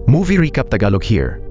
Movie recap Tagalog here.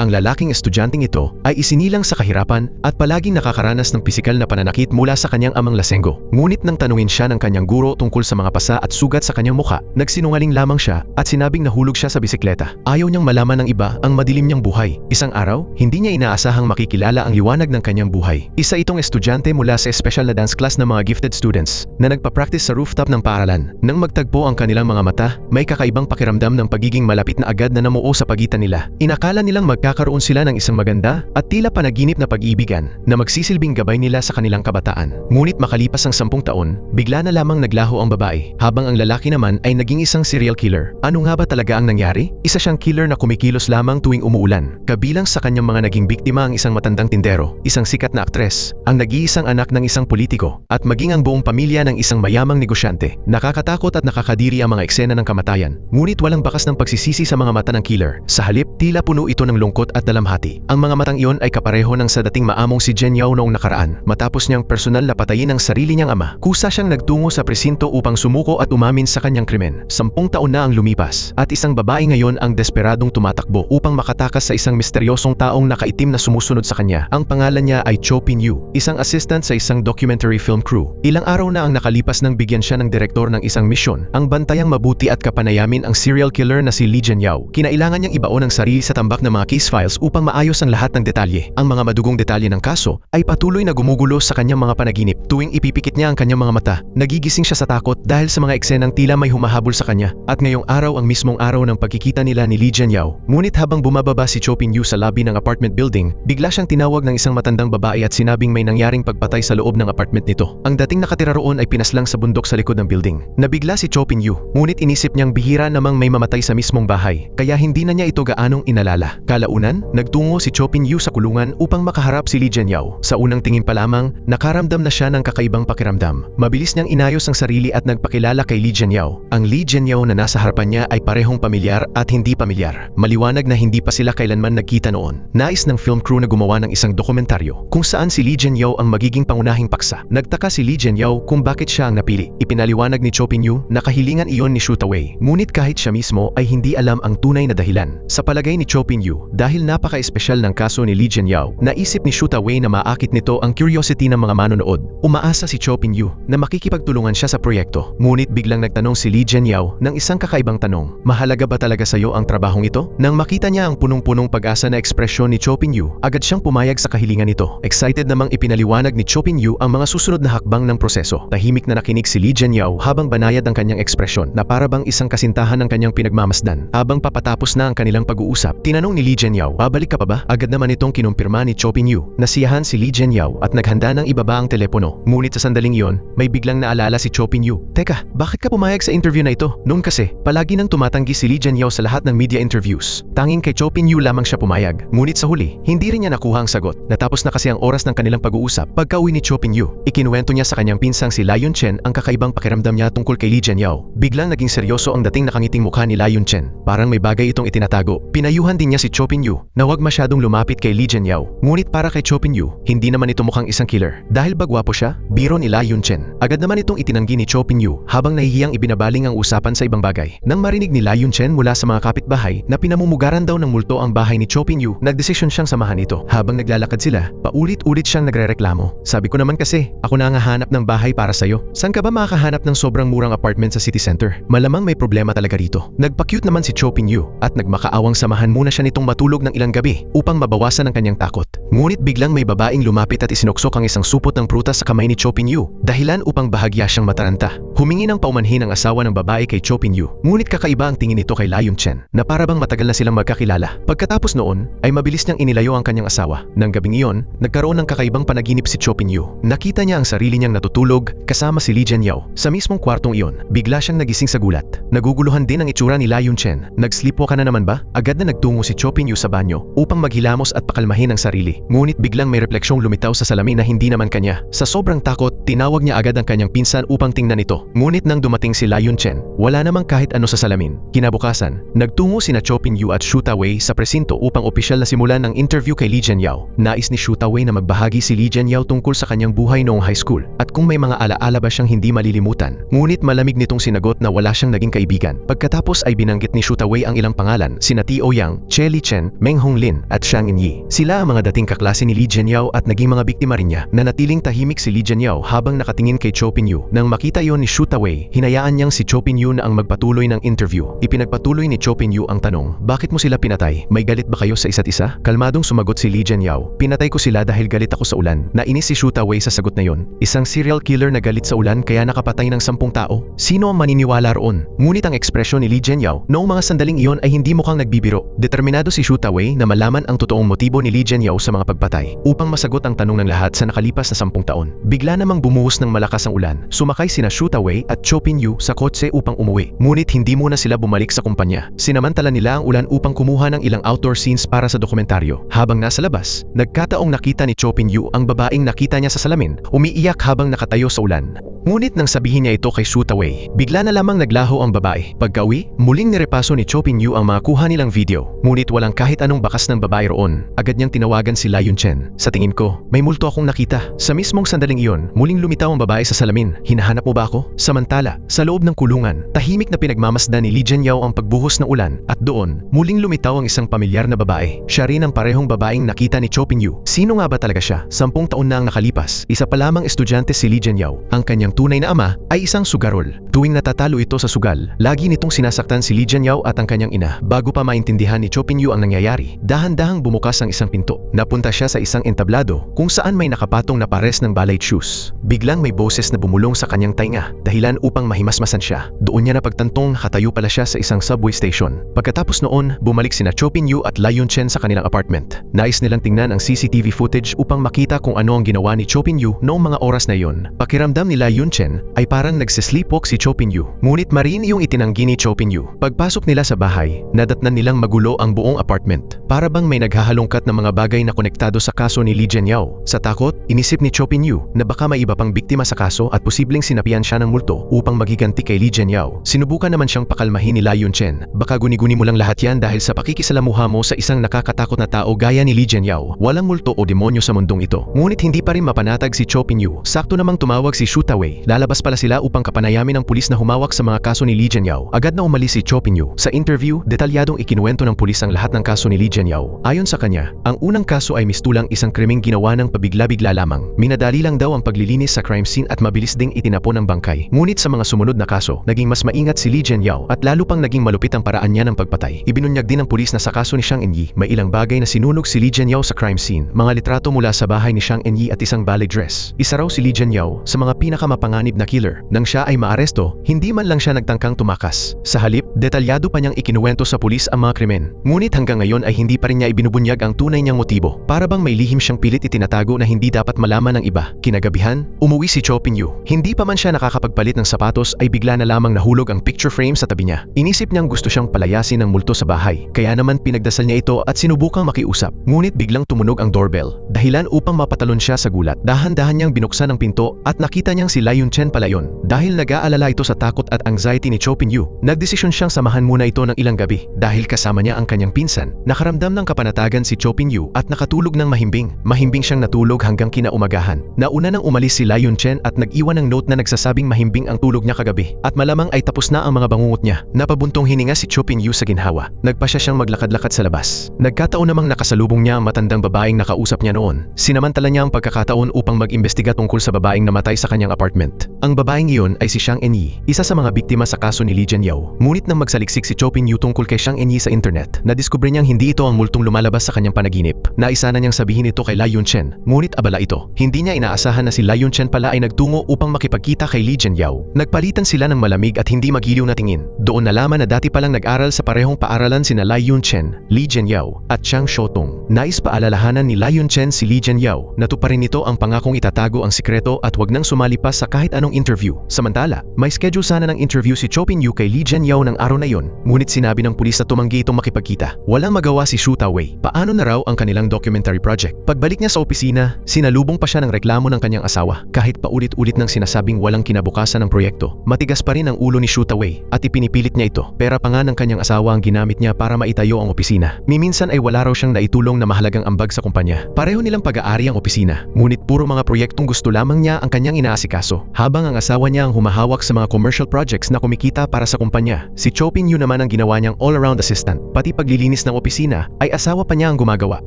Ang lalaking estudyanteng ito ay isinilang sa kahirapan at palaging nakakaranas ng pisikal na pananakit mula sa kanyang amang lasenggo. Ngunit nang tanungin siya ng kanyang guro tungkol sa mga pasa at sugat sa kanyang mukha, nagsinungaling lamang siya at sinabing nahulog siya sa bisikleta. Ayaw niyang malaman ng iba ang madilim niyang buhay. Isang araw, hindi niya inaasahang makikilala ang liwanag ng kanyang buhay. Isa itong estudyante mula sa special na dance class ng mga gifted students na nagpa-practice sa rooftop ng paaralan. Nang magtagpo ang kanilang mga mata, may kakaibang pakiramdam ng pagiging malapit na agad na namuo sa pagitan nila. Inakala nilang magkakaroon sila ng isang maganda at tila panaginip na pag-ibigan na magsisilbing gabay nila sa kanilang kabataan. Ngunit makalipas ang 10 taon, bigla na lamang naglaho ang babae, habang ang lalaki naman ay naging isang serial killer. Ano nga ba talaga ang nangyari? Isa siyang killer na kumikilos lamang tuwing umuulan. Kabilang sa kanyang mga naging biktima ang isang matandang tindero, isang sikat na aktres, ang nag-iisang anak ng isang politiko, at maging ang buong pamilya ng isang mayamang negosyante. Nakakatakot at nakakadiri ang mga eksena ng kamatayan, ngunit walang bakas ng pagsisisi sa mga mata ng killer. Sa halip, tila puno ito ng lungkot at dalamhati. Ang mga matang iyon ay kapareho ng sa dating maamong si Jen Yao noong nakaraan. Matapos niyang personal na patayin ang sarili niyang ama, kusa siyang nagtungo sa presinto upang sumuko at umamin sa kanyang krimen. 10 taon na ang lumipas, at isang babae ngayon ang desperadong tumatakbo upang makatakas sa isang misteryosong taong nakaitim na sumusunod sa kanya. Ang pangalan niya ay Cho Pin-yu, isang assistant sa isang documentary film crew. Ilang araw na ang nakalipas nang bigyan siya ng direktor ng isang misyon, ang bantayang mabuti at kapanayamin ang serial killer na si Lee Jen Yao. Kinailangan niyang ibaon ang sarili sa tambak ng mga case files upang maayos ang lahat ng detalye. Ang mga madugong detalye ng kaso ay patuloy na gumugulo sa kanyang mga panaginip. Tuwing ipipikit niya ang kanyang mga mata, nagigising siya sa takot dahil sa mga eksenang tila may humahabol sa kanya. At ngayong araw ang mismong araw ng pagkikita nila ni Lee Jen Yao. Ngunit habang bumababa si Cho Pin-yu sa lobby ng apartment building, bigla siyang tinawag ng isang matandang babae at sinabing may nangyaring pagpatay sa loob ng apartment nito. Ang dating nakatira roon ay pinaslang sa bundok sa likod ng building. Nabigla si Cho Pin-yu, ngunit inisip niyang bihira namang may mamatay sa mismong bahay, kaya hindi na niya ito gaanong inalala. Kalaunan, nagtungo si Cho Pin-yu sa kulungan upang makaharap si Lee Jen Yao. Sa unang tingin pa lamang, nakaramdam na siya ng kakaibang pakiramdam. Mabilis niyang inayos ang sarili at nagpakilala kay Lee Jen Yao. Ang Lee Jen Yao na nasa harapan niya ay parehong pamilyar at hindi pamilyar. Maliwanag na hindi pa sila kailanman nagkita noon. Nais ng film crew na gumawa ng isang dokumentaryo kung saan si Lee Jen Yao ang magiging pangunahing paksa. Nagtaka si Lee Jen Yao kung bakit siya ang napili. Ipinaliwanag ni Cho Pin-yu na kahilingan iyon ni Shoot Away. Ngunit kahit siya mismo ay hindi alam ang tunay na dahilan. Sa palagay ni Cho Pin-yu, dahil napaka-espesyal ng kaso ni Lee Jen Yao, naisip ni Shoot Away na maakit nito ang curiosity ng mga manonood. Umaasa si Cho Pin-yu na makikipagtulungan siya sa proyekto. Ngunit biglang nagtanong si Lee Jen Yao ng isang kakaibang tanong, mahalaga ba talaga sa iyo ang trabahong ito? Nang makita niya ang punong-punong pag-asa na ekspresyon ni Cho Pin-yu, agad siyang pumayag sa kahilingan nito. Excited namang ipinaliwanag ni Cho Pin-yu ang mga susunod na hakbang ng proseso. Tahimik na nakinig si Lee Jen Yao habang banayad ang kanyang ekspresyon na para bang isang kasintahan ng kanyang pinagmamasdan. Habang papatapos na ang kanilang pag-uusap, tinanong ni Lee Jen Yao, babalik ka pa ba? Agad naman itong kinumpirma ni Cho Pin-yu. Nasiyahan si Lee Jen Yao at naghanda ng ibaba ang telepono. Ngunit sa sandaling iyon, may biglang naalala si Cho Pin-yu. Teka, bakit ka pumayag sa interview na ito? Noon kasi, palagi nang tumatanggi si Lee Jen Yao sa lahat ng media interviews. Tanging kay Cho Pin-yu lamang siya pumayag. Ngunit sa huli, hindi rin niya nakuha ang sagot. Natapos na kasi ang oras ng kanilang pag-uusap. Pagka-uwi ni Cho Pin-yu, ikinuwento niya sa kanyang pinsang si Layun Chen ang kakaibang pakiramdam niya tungkol kay Lee Jen Yao. Biglang naging seryoso ang dating nakangiting mukha ni Layun Chen. Parang may bagay itong itinatago. Pinayuhan din niya si Cho Pin-yu na huwag masyadong lumapit kay Lee Jen Yao. Ngunit para kay Cho Pin-yu, hindi naman ito mukhang isang killer. Dahil bagwapo siya, biro ni Layun Chen. Agad naman itong itinanggi ni Cho Pin-yu habang nahihiyang ibinabaling ang usapan sa ibang bagay. Nang marinig ni Layun Chen mula sa mga kapitbahay na pinamumugaran daw ng multo ang bahay ni Cho Pin-yu, nagdesisyon siyang samahan ito. Habang naglalakad sila, paulit-ulit siyang nagrereklamo. Sabi ko naman kasi, ako na nga hanap ng bahay para sa'yo. Saan ka ba makakahanap ng sobrang murang apartment sa city center? Malamang may problema talaga rito. Nagpa-cute naman si Cho Pin-yu at nagmakaawang samahan muna siya nitong matulog ng ilang gabi upang mabawasan ang kanyang takot. Ngunit biglang may babaeng lumapit at isinuksok ang isang supot ng prutas sa kamay ni Cho Pin-yu, dahilan upang bahagya siyang mataranta. Humingi ng paumanhin ang asawa ng babae kay Cho Pin-yu. Ngunit kakaiba ang tingin nito kay Layun Chen, na para bang matagal na silang magkakilala. Pagkatapos noon, ay mabilis niyang inilayo ang kanyang asawa. Nang gabing iyon, nagkaroon ng kakaibang panaginip si Cho Pin-yu. Nakita niya ang sarili niyang natutulog kasama si Lee Jen Yao. Sa mismong kwartong iyon, bigla siyang nagising sa gulat. Naguguluhan din ang itsura ni Layun Chen. Nag-sleepwalk ka na naman ba? Agad na nagtungo si Cho Pin-yu sa banyo upang maghilamos at pakalmahin ang sarili. Ngunit biglang may refleksyong lumitaw sa salamin na hindi naman kanya. Sa sobrang takot, tinawag niya agad ang kanyang pinsan upang tingnan ito. Ngunit nang dumating si Lai Yun-chen, wala namang kahit ano sa salamin. Kinabukasan, nagtungo sina Cho Pin-yu at Shu Ta-wei sa presinto upang opisyal na simulan ang interview kay Lee Jian-yao. Nais ni Shu Ta-wei na magbahagi si Lee Jian-yao tungkol sa kanyang buhay noong high school at kung may mga alaala ba siyang hindi malilimutan. Ngunit malamig nitong sinagot na wala siyang naging kaibigan. Pagkatapos ay binanggit ni Shu Ta-wei ang ilang pangalan, sina Tio Yang, Che Li-chen, Meng Honglin at Shang In-yi. Sila ang mga dating kaklase ni Lee Jian-yao at naging mga biktima rin niya. Nanatiling tahimik si Lee Jian-yao habang nakatingin kay Cho Pin-yu. Nang makita yon ni Shu Ta-wei, hinayaan niyang si Cho Pin-yu na ang magpatuloy ng interview. Ipinagpatuloy ni Cho Pin-yu ang tanong, bakit mo sila pinatay? May galit ba kayo sa isa't isa? Kalmadong sumagot si Lee Jian-yao, pinatay ko sila dahil galit ako sa ulan. Nainis si Shu Ta-wei sa sagot na yon. Isang serial killer na galit sa ulan kaya nakapatay ng 10 tao? Sino ang maniniwala roon? Ngunit ang ekspresyon ni Lee Jian-yao noong mga sandaling iyon ay hindi mukhang nagbibiro. Determinado si Shu Ta-wei na malaman ang totoong motibo ni Lee Jian-yao sa mga pagpatay upang masagot ang tanong ng lahat sa nakalipas na 10 taon. Bigla namang bumuhos ng malakas ang ulan. Sumakay sina Shu Ta-wei at Cho Pin-yu sa kotse upang umuwi. Ngunit hindi muna sila bumalik sa kumpanya. Sinamantala nila ang ulan upang kumuha ng ilang outdoor scenes para sa dokumentaryo. Habang nasa labas, nagkataong nakita ni Cho Pin-yu ang babaeng nakita niya sa salamin, umiiyak habang nakatayo sa ulan. Ngunit nang sabihin niya ito kay Shu Ta-wei, bigla na lamang naglaho ang babae. Pagka-uwi, muling nirepaso ni Cho Pin-yu ang mga kuha nilang video. Ngunit walang kahit anong bakas ng babae roon. Agad niyang tinawagan si Lai Yun-chen. Sa tingin ko, may multo akong nakita. Sa mismong sandaling iyon, muling lumitaw ang babae sa salamin. Hinahanap mo ba ako? Samantala, sa loob ng kulungan, tahimik na pinagmamasdan ni Lee Jian-yao ang pagbuhos ng ulan at doon, muling lumitaw ang isang pamilyar na babae. Siya rin ang parehong babaeng nakita ni Cho Pin-yu. Sino nga ba talaga siya? 10 taon na ang nakalipas. Isa pa lamang estudyante si Lee Jian-yao. Ang kanyang tunay na ama ay isang sugarol. Tuwing natatalo ito sa sugal, lagi nitong sinasaktan si Lee Jian-yao at ang kanyang ina. Bago pa maintindihan ni Cho Pin-yu ang nangyayari, dahan-dahang bumukas ang isang pinto. Napunta siya sa isang entablado kung saan may nakapatong na pares ng ballet shoes. Biglang may boses na bumulong sa kanyang tainga, dahilan upang mahimasmasan siya. Doon niya napagtantong nakatayo pala siya sa isang subway station. Pagkatapos noon, bumalik sina Cho Pin-yu at Lai Yun-chen sa kanilang apartment. Nais nilang tingnan ang CCTV footage upang makita kung ano ang ginawa ni Cho Pin-yu noong mga oras na iyon. Pakiramdam ni Lai Yun-chen ay parang nagsisleepwalk si Cho Pin-yu. Ngunit marin iyong itinanggi ni Cho Pin-yu. Pagpasok nila sa bahay, nadatnan nilang magulo ang buong apartment. Para bang may naghahalongkat ng mga bagay na konektado sa kaso ni Lee Jian-yao. Sa takot, inisip ni Cho Pin-yu na baka may iba pang biktima sa kaso at posibleng sinapian siya ng multo upang maghiganti kay Lee Jian-yao. Sinubukan naman siyang pakalmahin ni Lai Yun-chen. Baka guni-guni mo lang lahat yan dahil sa pakikisalamuha mo sa isang nakakatakot na tao gaya ni Lee Jian-yao. Walang multo o demonyo sa mundong ito. Ngunit hindi pa rin mapanatag si Cho Pin-yu. Sakto namang tumawag si Shu Ta-wei. Lalabas pala sila upang kapanayamin ng pulis na humawak sa mga kaso ni Lee Jian-yao. Agad na umalis si Cho Pin-yu. Sa interview, detalyadong ikinuwento ng pulis ang lahat ng kaso ni Lee Jian-yao. Ayon sa kanya, ang unang kaso ay mistulang isang krimeng ginawa ng pabigla-bigla lamang. Minadali lang daw ang paglilinis sa crime scene at mabilis ding itinapon ang bangkay. Ngunit sa mga sumunod na kaso, naging mas maingat si Lee Jian-yao at lalo pang naging malupit ang paraan niya ng pagpatay. Ibinunyag din ng pulis na sa kaso ni Shang In-yi, may ilang bagay na sinunog si Lee Jian-yao sa crime scene. Mga litrato mula sa bahay ni Shang In-yi at isang ballet dress. Isa raw si Lee Jian-yao sa mga pinakamapanganib na killer. Nang siya ay maaresto, hindi man lang siya nagtangkang tumakas. Sa halip, detalyado pa niyang ikinuwento sa pulis ang mga krimen. Ngunit hanggang ngayon ay hindi pa rin niya ibinubunyag ang tunay niyang motibo. Para bang may lihim siyang pilit itinatago na hindi dapat malaman ng iba. Kinagabihan, umuwi si Cho Pin-yu. Hindi pa man siya nakakapagpalit ng sapatos ay bigla na lamang nahulog ang picture frame sa tabi niya. Inisip niyang gusto siyang palayasin ng multo sa bahay. Kaya naman pinagdasal niya ito at sinubukang makiusap. Ngunit biglang tumunog ang doorbell. Dahilan upang mapatalon siya sa gulat. Dahan-dahan niyang binuksan ang pinto at nakita niyang si Lai Yun-chen pala yun. Dahil nag-aalala ito sa takot at anxiety ni Cho Pin-yu, nagdesisyon siyang samahan muna ito ng ilang gabi. Dahil kasama niya ang kanyang pinsan, nakaramdam ng kapanatagan si Cho Pin-yu at nakatulog ng mahimbing. Mahimbing siyang natulog hanggang kinaumagahan. Nauna nang umalis si Lai Yun-chen at nag-iwan ng note na nagsasabing mahimbing ang tulog niya kagabi. At malamang ay tapos na ang mga bangungot niya. Napabuntong hininga si Cho Pin-yu sa ginhawa. Nagpasya siyang maglakad-lakad sa labas. Nagkataon namang nakasalubong niya ang matandang babaeng nakausap niya noon. Sinamantala niya ang pagkakataon upang mag-imbestiga tungkol sa babaeng namatay sa kanyang apartment. Ang babaeng iyon ay si Shang In-yi, isa sa mga biktima sa kaso ni Lee Jian-yao. Ngunit nang magsaliksik si Cho Pin-yu tungkol kay Shang In-yi sa internet, nadiskubre niyang hindi ito ang multong lumalabas sa kanyang panaginip. Naisa na niyang sabihin ito kay Lai Yun-chen, ngunit abala ito. Hindi niya inaasahan na si Lai Yun-chen pala ay nagtungo upang makipagkita kay Lee Jian-yao. Nagpalitan sila ng malamig at hindi magiliw na tingin. Doon nalaman na dati palang nag-aral sa parehong paaralan sina Lai Yun-chen, Lee Jian-yao, at Chang Shotong. Nais paalalahanan ni Lai Yun-chen si Lee Jian-yao na tuparin nito ang pangakong itatago ang sikreto at wag nang sumali pa sa kahit anong interview. Samantala, may schedule sana ng interview si Cho Pin-yu kay Lee Jian-yao ng araw na yon, ngunit sinabi ng pulis na tumanggi itong makipagkita. Walang Walang magawa si Shu Tawei. Paano na raw ang kanilang documentary project? Pagbalik niya sa opisina, sinalubong pa siya ng reklamo ng kanyang asawa. Kahit paulit-ulit nang sinasabing walang kinabukasan ng proyekto, matigas pa rin ang ulo ni Shu Tawei at ipinipilit niya ito. Pera pa nga ng kanyang asawa ang ginamit niya para maitayo ang opisina. Minsan ay wala raw siyang naitulong na mahalagang ambag sa kumpanya. Pareho nilang pag-aari ang opisina, ngunit puro mga proyektong gusto lamang niya ang kanyang inaasikaso. Habang ang asawa niya ang humahawak sa mga commercial projects na kumikita para sa kumpanya, si Cho Pin Yu naman ang ginawa niyang all-around assistant. Pati paglilinis ng opisina ay asawa pa niya ang gumagawa.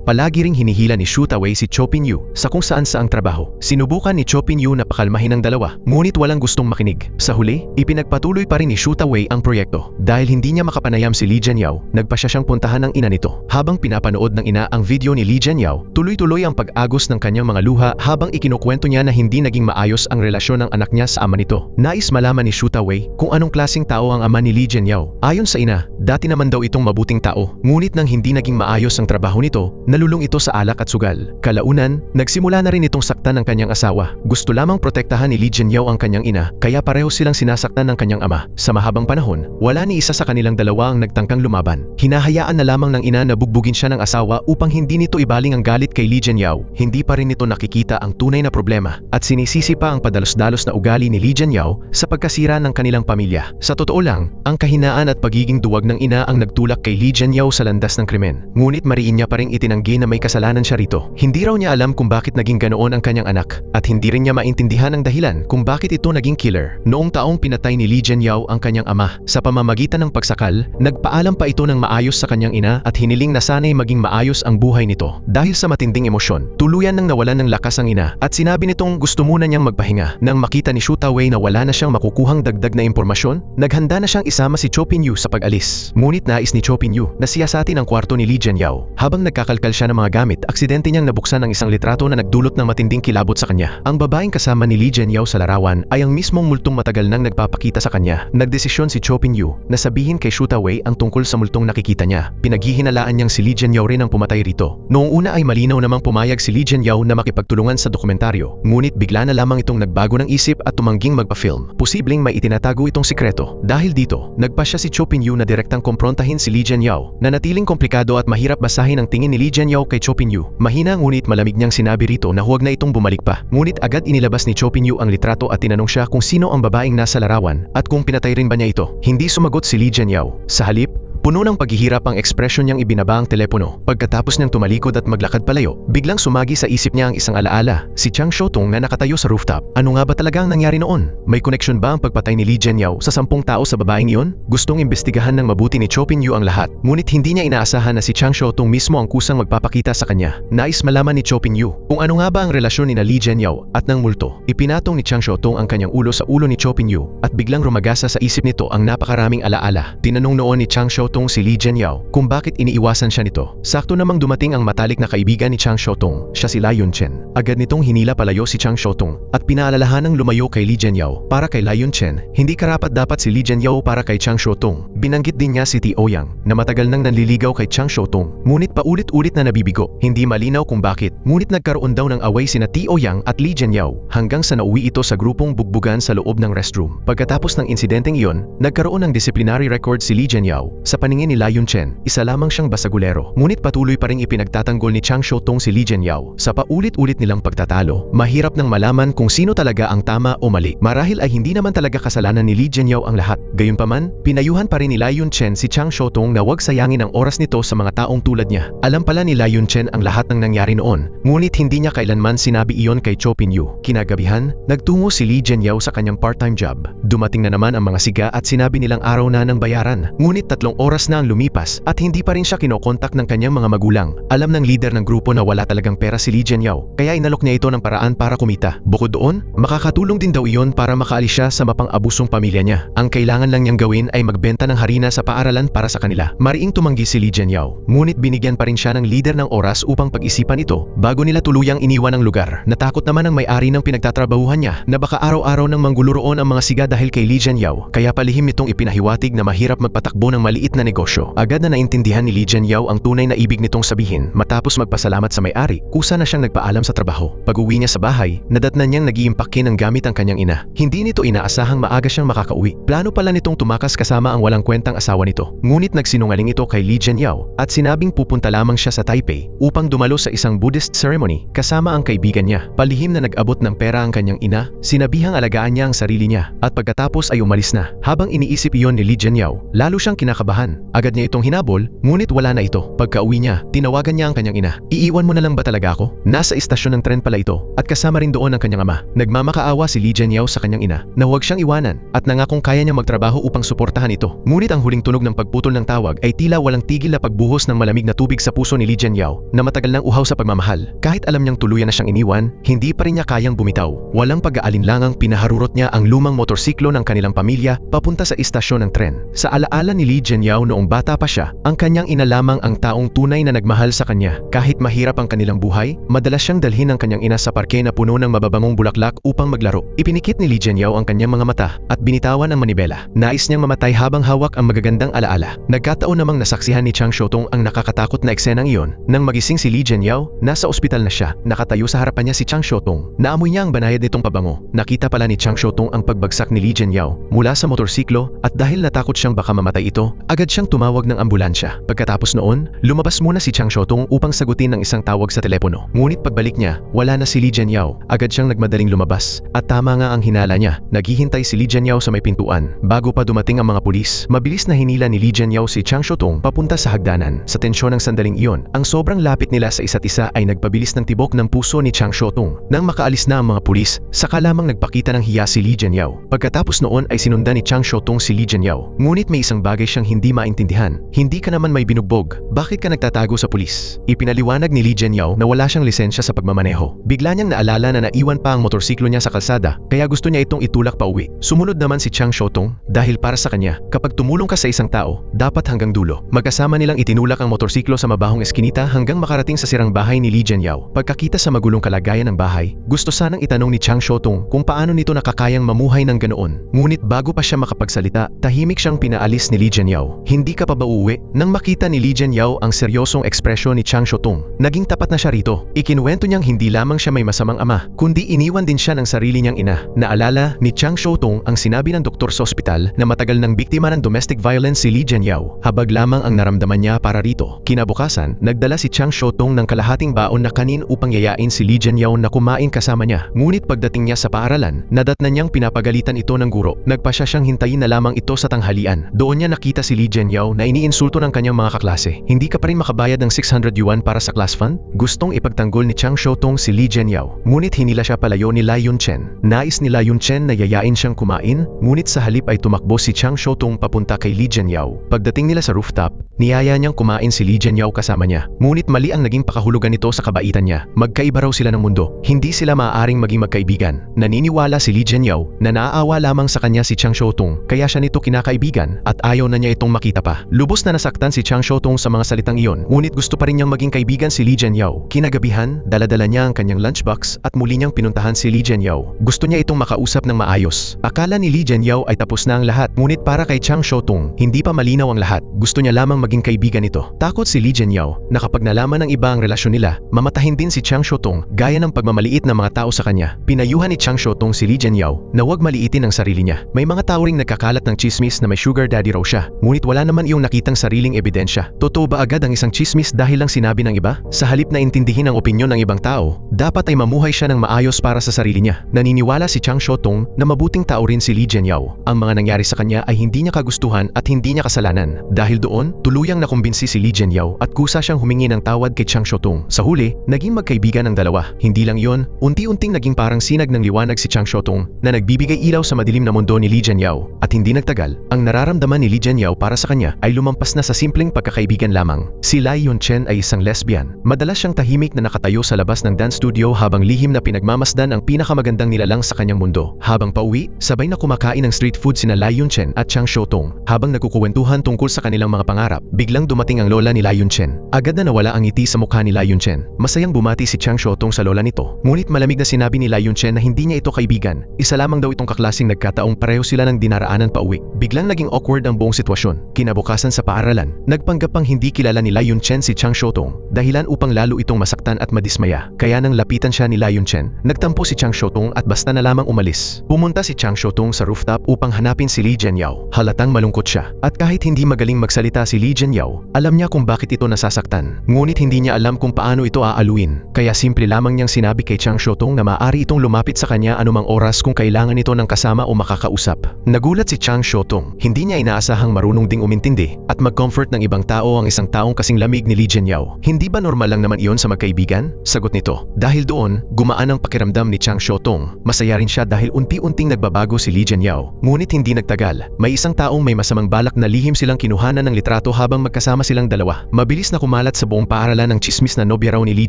Palagi ring hinihila ni Shu Tawei si Cho Pin Yu sa kung saan saang trabaho. Sinubukan ni Cho Pin Yu na pakalmahin ang dalawa, ngunit walang gustong makinig. Sa huli, ipinagpatuloy pa rin ni Shu Tawei ang proyekto. Dahil hindi niya makapanayam si Li Jianyao, nagpasya siyang puntahan ng ina nito. Habang pinapanood ng ina ang video ni Li Jianyao, tuloy-tuloy ang pag-agos ng kanyang mga luha habang ikinukwento niya na hindi naging maayos ang relasyon ng anak niya sa ama nito. Nais malaman ni Shu Tawei kung anong klaseng tao ang ama ni Li Jianyao. Ayon sa ina, dati naman daw itong mabuting tao, ngunit nang hindi naging maayos ang trabaho nito, nalulung ito sa alak at sugal. Kalaunan, nagsimula na rin itong saktan ng kanyang asawa. Gusto lamang protektahan ni Li Jianyao ang kanyang ina, kaya pareho silang sinasaktan ng kanyang ama. Sa mahabang panahon, wala ni isa sa kanilang dalawa ang nagtangkang lumaban. Hinahayaan na lamang ng ina na bugbugin siya ng asawa upang hindi nito ibaling ang galit kay Li Jianyao. Hindi pa rin nito nakikita ang tunay na problema at sinisisi pa ang padalos-dalos na ugali ni Li Jianyao sa pagkasira ng kanilang pamilya. Sa totoo lang, ang kahinaan at pagiging duwag ng ina ang nagtulak kay Li Jianyao sa landas ng krimen. Ngunit mariin niya pa ring itinanggi na may kasalanan siya rito. Hindi raw niya alam kung bakit naging ganoon ang kanyang anak at hindi rin niya maintindihan ang dahilan kung bakit ito naging killer. Noong taong pinatay ni Li Jianyao ang kanyang ama sa pamamagitan ng pagsakal, nagpaalam pa ito ng maayos sa kanyang ina at hiniling na sana'y maging maayos ang buhay nito. Dahil sa matinding emosyon, tuluyan nang nawalan ng lakas ang ina at sinabi nitong gusto muna niyang magpahinga. Nang makita ni Shu Tawei na wala na siyang makukuhang dagdag na impormasyon, naghanda na siyang isama si Cho Pin Yu sa pag-alis. Ngunit nais ni Cho Pin Yu na siyasatin ang kwarto ni Li Jianyao. Habang nagkakalkal siya ng mga gamit, aksidente niyang nabuksan ang isang litrato na nagdulot ng matinding kilabot sa kanya. Ang babaeng kasama ni Li Jianyao sa larawan ay ang mismong multong matagal nang nagpapakita sa kanya. Nagdesisyon si Cho Pin Yu na sabihin kay Shu Tawei ang tungkol sa multong nakikita niya. Pinaghihinalaan niyang si Li Jianyao rin ang pumatay rito. Noong una ay malinaw namang pumayag si Li Jianyao na makipagtulungan sa dokumentaryo, ngunit bigla na lamang itong nagbago ng isip at tumangging magpa-film. Posibleng may itinatago itong sikreto. Dahil dito, nagpasya si Cho Pin Yu na direktang komprontahin si Li Jianyao. Nanatiling komplikado at mahirap basahin ang tingin ni Li Jianyao kay Cho Pin Yu. Mahina ngunit malamig niyang sinabi rito na huwag na itong bumalik pa. Ngunit agad inilabas ni Cho Pin Yu ang litrato at tinanong siya kung sino ang babaeng nasa larawan at kung pinatay rin ba niya ito. Hindi sumagot si Li Jianyao. Sa halip, puno ng paghihirap ang ekspresyon niyang ibinaba ang telepono. Pagkatapos niyang tumalikod at maglakad palayo, biglang sumagi sa isip niya ang isang alaala, si Chang Xiaotong na nakatayo sa rooftop. Ano nga ba talaga ang nangyari noon? May koneksyon ba ang pagpatay ni Li Jianyao sa 10 tao sa babaeng iyon? Gustong imbestigahan ng mabuti ni Cho Pin Yu ang lahat, ngunit hindi niya inaasahan na si Chang Xiaotong mismo ang kusang magpapakita sa kanya. Nais malaman ni Cho Pin Yu kung ano nga ba ang relasyon ni Li Jianyao at ng multo. Ipinatong ni Chang Xiaotong ang kanyang ulo sa ulo ni Cho Pin Yu at biglang rumagasa sa isip nito ang napakaraming alaala. Tinanong noon ni Chang Xiaotong si Li Jianyao kung bakit iniiwasan siya nito. Sakto namang dumating ang matalik na kaibigan ni Chang Xiaotong, siya si Lai Yunchen. Agad nitong hinila palayo si Chang Xiaotong at pinaalalahanang lumayo kay Li Jianyao. Para kay Lai Yunchen, hindi karapat-dapat si Li Jianyao para kay Chang Xiaotong. Binanggit din niya si Tio Yang na matagal nang nanliligaw kay Chang Xiaotong, ngunit paulit-ulit na nabibigo. Hindi malinaw kung bakit, ngunit nagkaroon daw ng away sina Tio Yang at Li Jianyao hanggang sa nauwi ito sa grupong bugbugan sa loob ng restroom. Pagkatapos ng insidenteng iyon, nagkaroon ng disciplinary record si Li Jianyao. Sa paningin ni Lai Yunchen, isa lamang siyang basagulero. Ngunit patuloy pa ring ipinagtatanggol ni Chang Xiaotong si Li Jianyao. Sa paulit-ulit nilang pagtatalo, mahirap nang malaman kung sino talaga ang tama o mali. Marahil ay hindi naman talaga kasalanan ni Li Jianyao ang lahat. Gayunpaman, pinayuhan pa rin ni Lai Yunchen si Chang Xiaotong na huwag sayangin ang oras nito sa mga taong tulad niya. Alam pala ni Lai Yunchen ang lahat ng nangyari noon, ngunit hindi niya kailanman sinabi iyon kay Cho Pin Yu. Kinagabihan, nagtungo si Li Jianyao sa kanyang part-time job. Dumating na naman ang mga siga at sinabi nilang araw na ng bayaran. Ngunit 3 oras na ang lumipas at hindi pa rin siya kinokontak ng kanyang mga magulang. Alam ng leader ng grupo na wala talagang pera si Li Jianyao, kaya inalok niya ito ng paraan para kumita. Bukod doon, makakatulong din daw iyon para makaalis siya sa mapang-abusong pamilya niya. Ang kailangan lang niyang gawin ay magbenta ng harina sa paaralan para sa kanila. Mariing tumanggi si Li Jianyao, ngunit binigyan pa rin siya ng leader ng oras upang pag-isipan ito bago nila tuluyang iniwan ang lugar. Natakot naman ang may-ari ng pinagtatrabahuhan niya na baka araw-araw nang manggulo roon ang mga siga dahil kay Li Jianyao, kaya palihim nitong ipinahiwatig na mahirap magpatakbo ng maliit na sa negosyo. Agad na naintindihan ni Li Jianyao ang tunay na ibig nitong sabihin matapos magpasalamat sa may-ari, kusa na siyang nagpaalam sa trabaho. Pag-uwi niya sa bahay, nadatnan niyang nag-iimpake ng gamit ang kanyang ina. Hindi nito inaasahang maaga siyang makakauwi. Plano pala nitong tumakas kasama ang walang kwentang asawa nito. Ngunit nagsinungaling ito kay Li Jianyao at sinabing pupunta lamang siya sa Taipei upang dumalo sa isang Buddhist ceremony kasama ang kaibigan niya. Palihim na nag-abot ng pera ang kanyang ina, sinabihang alagaan niya ang sarili niya at pagkatapos ay umalis na. Habang iniisip iyon ni Li Jianyao, lalo siyang kinakabahan. Agad niya itong hinabol, ngunit wala na ito. Pagka-uwi niya, tinawagan niya ang kanyang ina. Iiwan mo na lang ba talaga ako? Nasa istasyon ng tren pala ito at kasama rin doon ang kanyang ama. Nagmamakaawa si Li Jianyao sa kanyang ina na huwag siyang iwanan at nangakong kaya niya magtrabaho upang suportahan ito. Ngunit ang huling tunog ng pagputol ng tawag ay tila walang tigil na pagbuhos ng malamig na tubig sa puso ni Li Jianyao na matagal nang uhaw sa pagmamahal. Kahit alam niyang tuluyan na siyang iniwan, hindi pa rin niya kayang bumitaw. Walang pag-aalinlangang pinaharurot niya ang lumang motorsiklo ng kanilang pamilya papunta sa istasyon ng tren. Sa alaala ni Li Jianyao noong bata pa siya, ang kanyang ina lamang ang taong tunay na nagmahal sa kanya. Kahit mahirap ang kanilang buhay, madalas siyang dalhin ng kanyang ina sa parke na puno ng mababangong bulaklak upang maglaro. Ipinikit ni Li Jianyao ang kanyang mga mata at binitawan ang manibela. Nais niyang mamatay habang hawak ang magagandang alaala. Nagkataon namang nasaksihan ni Chang Xiaotong ang nakakatakot na eksenang iyon. Nang magising si Li Jianyao, nasa ospital na siya. Nakatayo sa harapan niya si Chang Xiaotong. Naamoy niya ang banayad nitong pabango. Nakita pala ni Chang Xiaotong ang pagbagsak ni Li Jianyao mula sa motorsiklo at dahil natakot siyang baka mamatay ito, agad siyang tumawag ng ambulansya. Pagkatapos noon, lumabas muna si Chang Xiaotong upang sagutin ng isang tawag sa telepono. Ngunit pagbalik niya, wala na si Li Jianyao. Agad siyang nagmadaling lumabas at tama nga ang hinala niya. Naghihintay si Li Jianyao sa may pintuan. Bago pa dumating ang mga pulis, mabilis na hinila ni Li Jianyao si Chang Xiaotong papunta sa hagdanan. Sa tensyon ng sandaling iyon, ang sobrang lapit nila sa isa't isa ay nagpabilis ng tibok ng puso ni Chang Xiaotong. Nang makaalis na ang mga pulis, saka lamang nagpakita ng hiya si Li Jianyao. Pagkatapos noon ay sinundan ni Chang Xiaotong si Li Jianyao. Ngunit may isang bagay siyang hindi maintindihan. Hindi ka naman may binugbog. Bakit ka nagtatago sa pulis? Ipinaliwanag ni Li Jianyao na wala siyang lisensya sa pagmamaneho. Bigla niyang naalala na naiwan pa ang motorsiklo niya sa kalsada, kaya gusto niya itong itulak pa uwi. Sumunod naman si Chang Xiaotong dahil para sa kanya, kapag tumulong ka sa isang tao, dapat hanggang dulo. Magkasama nilang itinulak ang motorsiklo sa mabahong eskinita hanggang makarating sa sirang bahay ni Li Jianyao. Pagkakita sa magulong kalagayan ng bahay, gusto sanang itanong ni Chang Xiaotong kung paano nito nakakayang mamuhay ng ganoon. Ngunit bago pa siya makapagsalita, tahimik siyang pinaalis ni Li Jianyao. Hindi ka pa ba uuwi? Nang makita ni Li Jianyao ang seryosong ekspresyon ni Chang Xiaotong, naging tapat na siya rito. Ikinuwento niyang hindi lamang siya may masamang ama, kundi iniwan din siya ng sarili niyang ina. Naalala ni Chang Xiaotong ang sinabi ng doktor sa ospital na matagal nang biktima ng domestic violence si Li Jianyao. Habag lamang ang naramdaman niya para rito. Kinabukasan, nagdala si Chang Xiaotong ng kalahating baon na kanin upang yayain si Li Jianyao na kumain kasama niya. Ngunit pagdating niya sa paaralan, nadatnan niyang pinapagalitan ito ng guro. Nagpasya siyang hintayin na lamang ito sa tanghalian. Doon niya nakita si Li Jianyao na iniinsulto ng kanyang mga kaklase. Hindi ka pa rin makabayad ng 600 yuan para sa class fund? Gustong ipagtanggol ni Chang Xiaotong si Li Jianyao. Ngunit hinila siya palayo ni Lai Yunchen. Nais ni Lai Yunchen na yayain siyang kumain, ngunit sa halip ay tumakbo si Chang Xiaotong papunta kay Li Jianyao. Pagdating nila sa rooftop, niyaya niyang kumain si Li Jianyao kasama niya. Ngunit mali ang naging pakahulugan nito sa kabaitan niya. Magkaiba raw sila ng mundo. Hindi sila maaaring maging magkaibigan. Naniniwala si Li Jianyao na naaawa lamang sa kanya si Chang Xiaotong, kaya siya nito kinakaibigan at ayaw na niya itong makita pa. Lubos na nasaktan si Chang Xiaotong sa mga salitang iyon, ngunit gusto pa rin niyang maging kaibigan si Li Jianyao. Kinagabihan, daladala niya ang kanyang lunchbox at muli niyang pinuntahan si Li Jianyao. Gusto niya itong makausap ng maayos. Akala ni Li Jianyao ay tapos na ang lahat, ngunit para kay Chang Xiaotong, hindi pa malinaw ang lahat. Gusto niya lamang maging kaibigan nito. Takot si Li Jianyao na kapag nalaman ng iba ang relasyon nila, mamatahin din si Chang Xiaotong gaya ng pagmamaliit ng mga tao sa kanya. Pinayuhan ni Chang Xiaotong si Li Jianyao na huwag maliitin ang sarili niya. May mga tao ring nagkakalat ng chismis na may sugar daddy raw siya, ngunit wala naman iyong nakitang sariling ebidensya. Totoo ba agad ang isang chismis dahil lang sinabi ng iba? Sa halip na intindihin ang opinyon ng ibang tao, dapat ay mamuhay siya ng maayos para sa sarili niya. Naniniwala si Chang Xiaotong na mabuting tao rin si Li Jianyao. Ang mga nangyari sa kanya ay hindi niya kagustuhan at hindi niya kasalanan. Dahil doon, tuluyang nakumbinsi si Li Jianyao at kusa siyang humingi ng tawad kay Chang Xiaotong. Sa huli, naging magkaibigan ang dalawa. Hindi lang yon, unti-unting naging parang sinag ng liwanag si Chang Xiaotong na nagbibigay ilaw sa madilim na mundo ni Li Jianyao. At hindi nagtagal, ang nararamdaman ni Li Jianyao para sa kanya ay lumampas na sa simpleng pagkakaibigan lamang. Si Lai Yunchen ay isang lesbian. Madalas siyang tahimik na nakatayo sa labas ng dance studio habang lihim na pinagmamasdan ang pinakamagandang nilalang sa kanyang mundo. Habang pauwi, sabay na kumakain ng street food sina Lai Yunchen at Chang Xiaotong. Habang nagkukuwentuhan tungkol sa kanilang mga pangarap, biglang dumating ang lola ni Lai Yunchen. Agad na nawala ang ngiti sa mukha ni Lai Yunchen. Masayang bumati si Chang Xiaotong sa lola nito. Ngunit malamig na sinabi ni Lai Yunchen na hindi niya ito kaibigan. Isa lamang daw itong kaklaseng nagkataong pareho sila ng dinaraanan pauwi. Biglang naging awkward ang buong sitwasyon. Kinabukasan sa paaralan, nagpanggap pang hindi kilala ni Lai Yunchen si Chang Xiaotong, dahilan upang lalo itong masaktan at madismaya. Kaya nang lapitan siya ni Lai Yunchen, nagtampo si Chang Xiaotong at basta na lamang umalis. Pumunta si Chang Xiaotong sa rooftop upang hanapin si Li Jianyao. Halatang malungkot siya, at kahit hindi magaling magsalita si Li Jianyao, alam niya kung bakit ito nasasaktan. Ngunit hindi niya alam kung paano ito aaluin. Kaya simple lamang niyang sinabi kay Chang Xiaotong na maaari itong lumapit sa kanya anumang oras kung kailangan ito ng kasama o makakausap. Nagulat si Chang Xiaotong. Hindi niya inaasahang marunong ding umintindi at mag-comfort ng ibang tao ang isang taong kasing lamig ni Li Jianyao. Hindi ba normal lang naman iyon sa magkaibigan? Sagot nito. Dahil doon, gumaan ang pakiramdam ni Chang Xiaotong. Masaya rin siya dahil unti-unting nagbabago si Li Jianyao. Ngunit hindi nagtagal. May isang taong may masamang balak na lihim silang kinuhanan ng litrato habang magkasama silang dalawa. Mabilis na kumalat sa buong paaralan ng chismis na nobya raw ni Li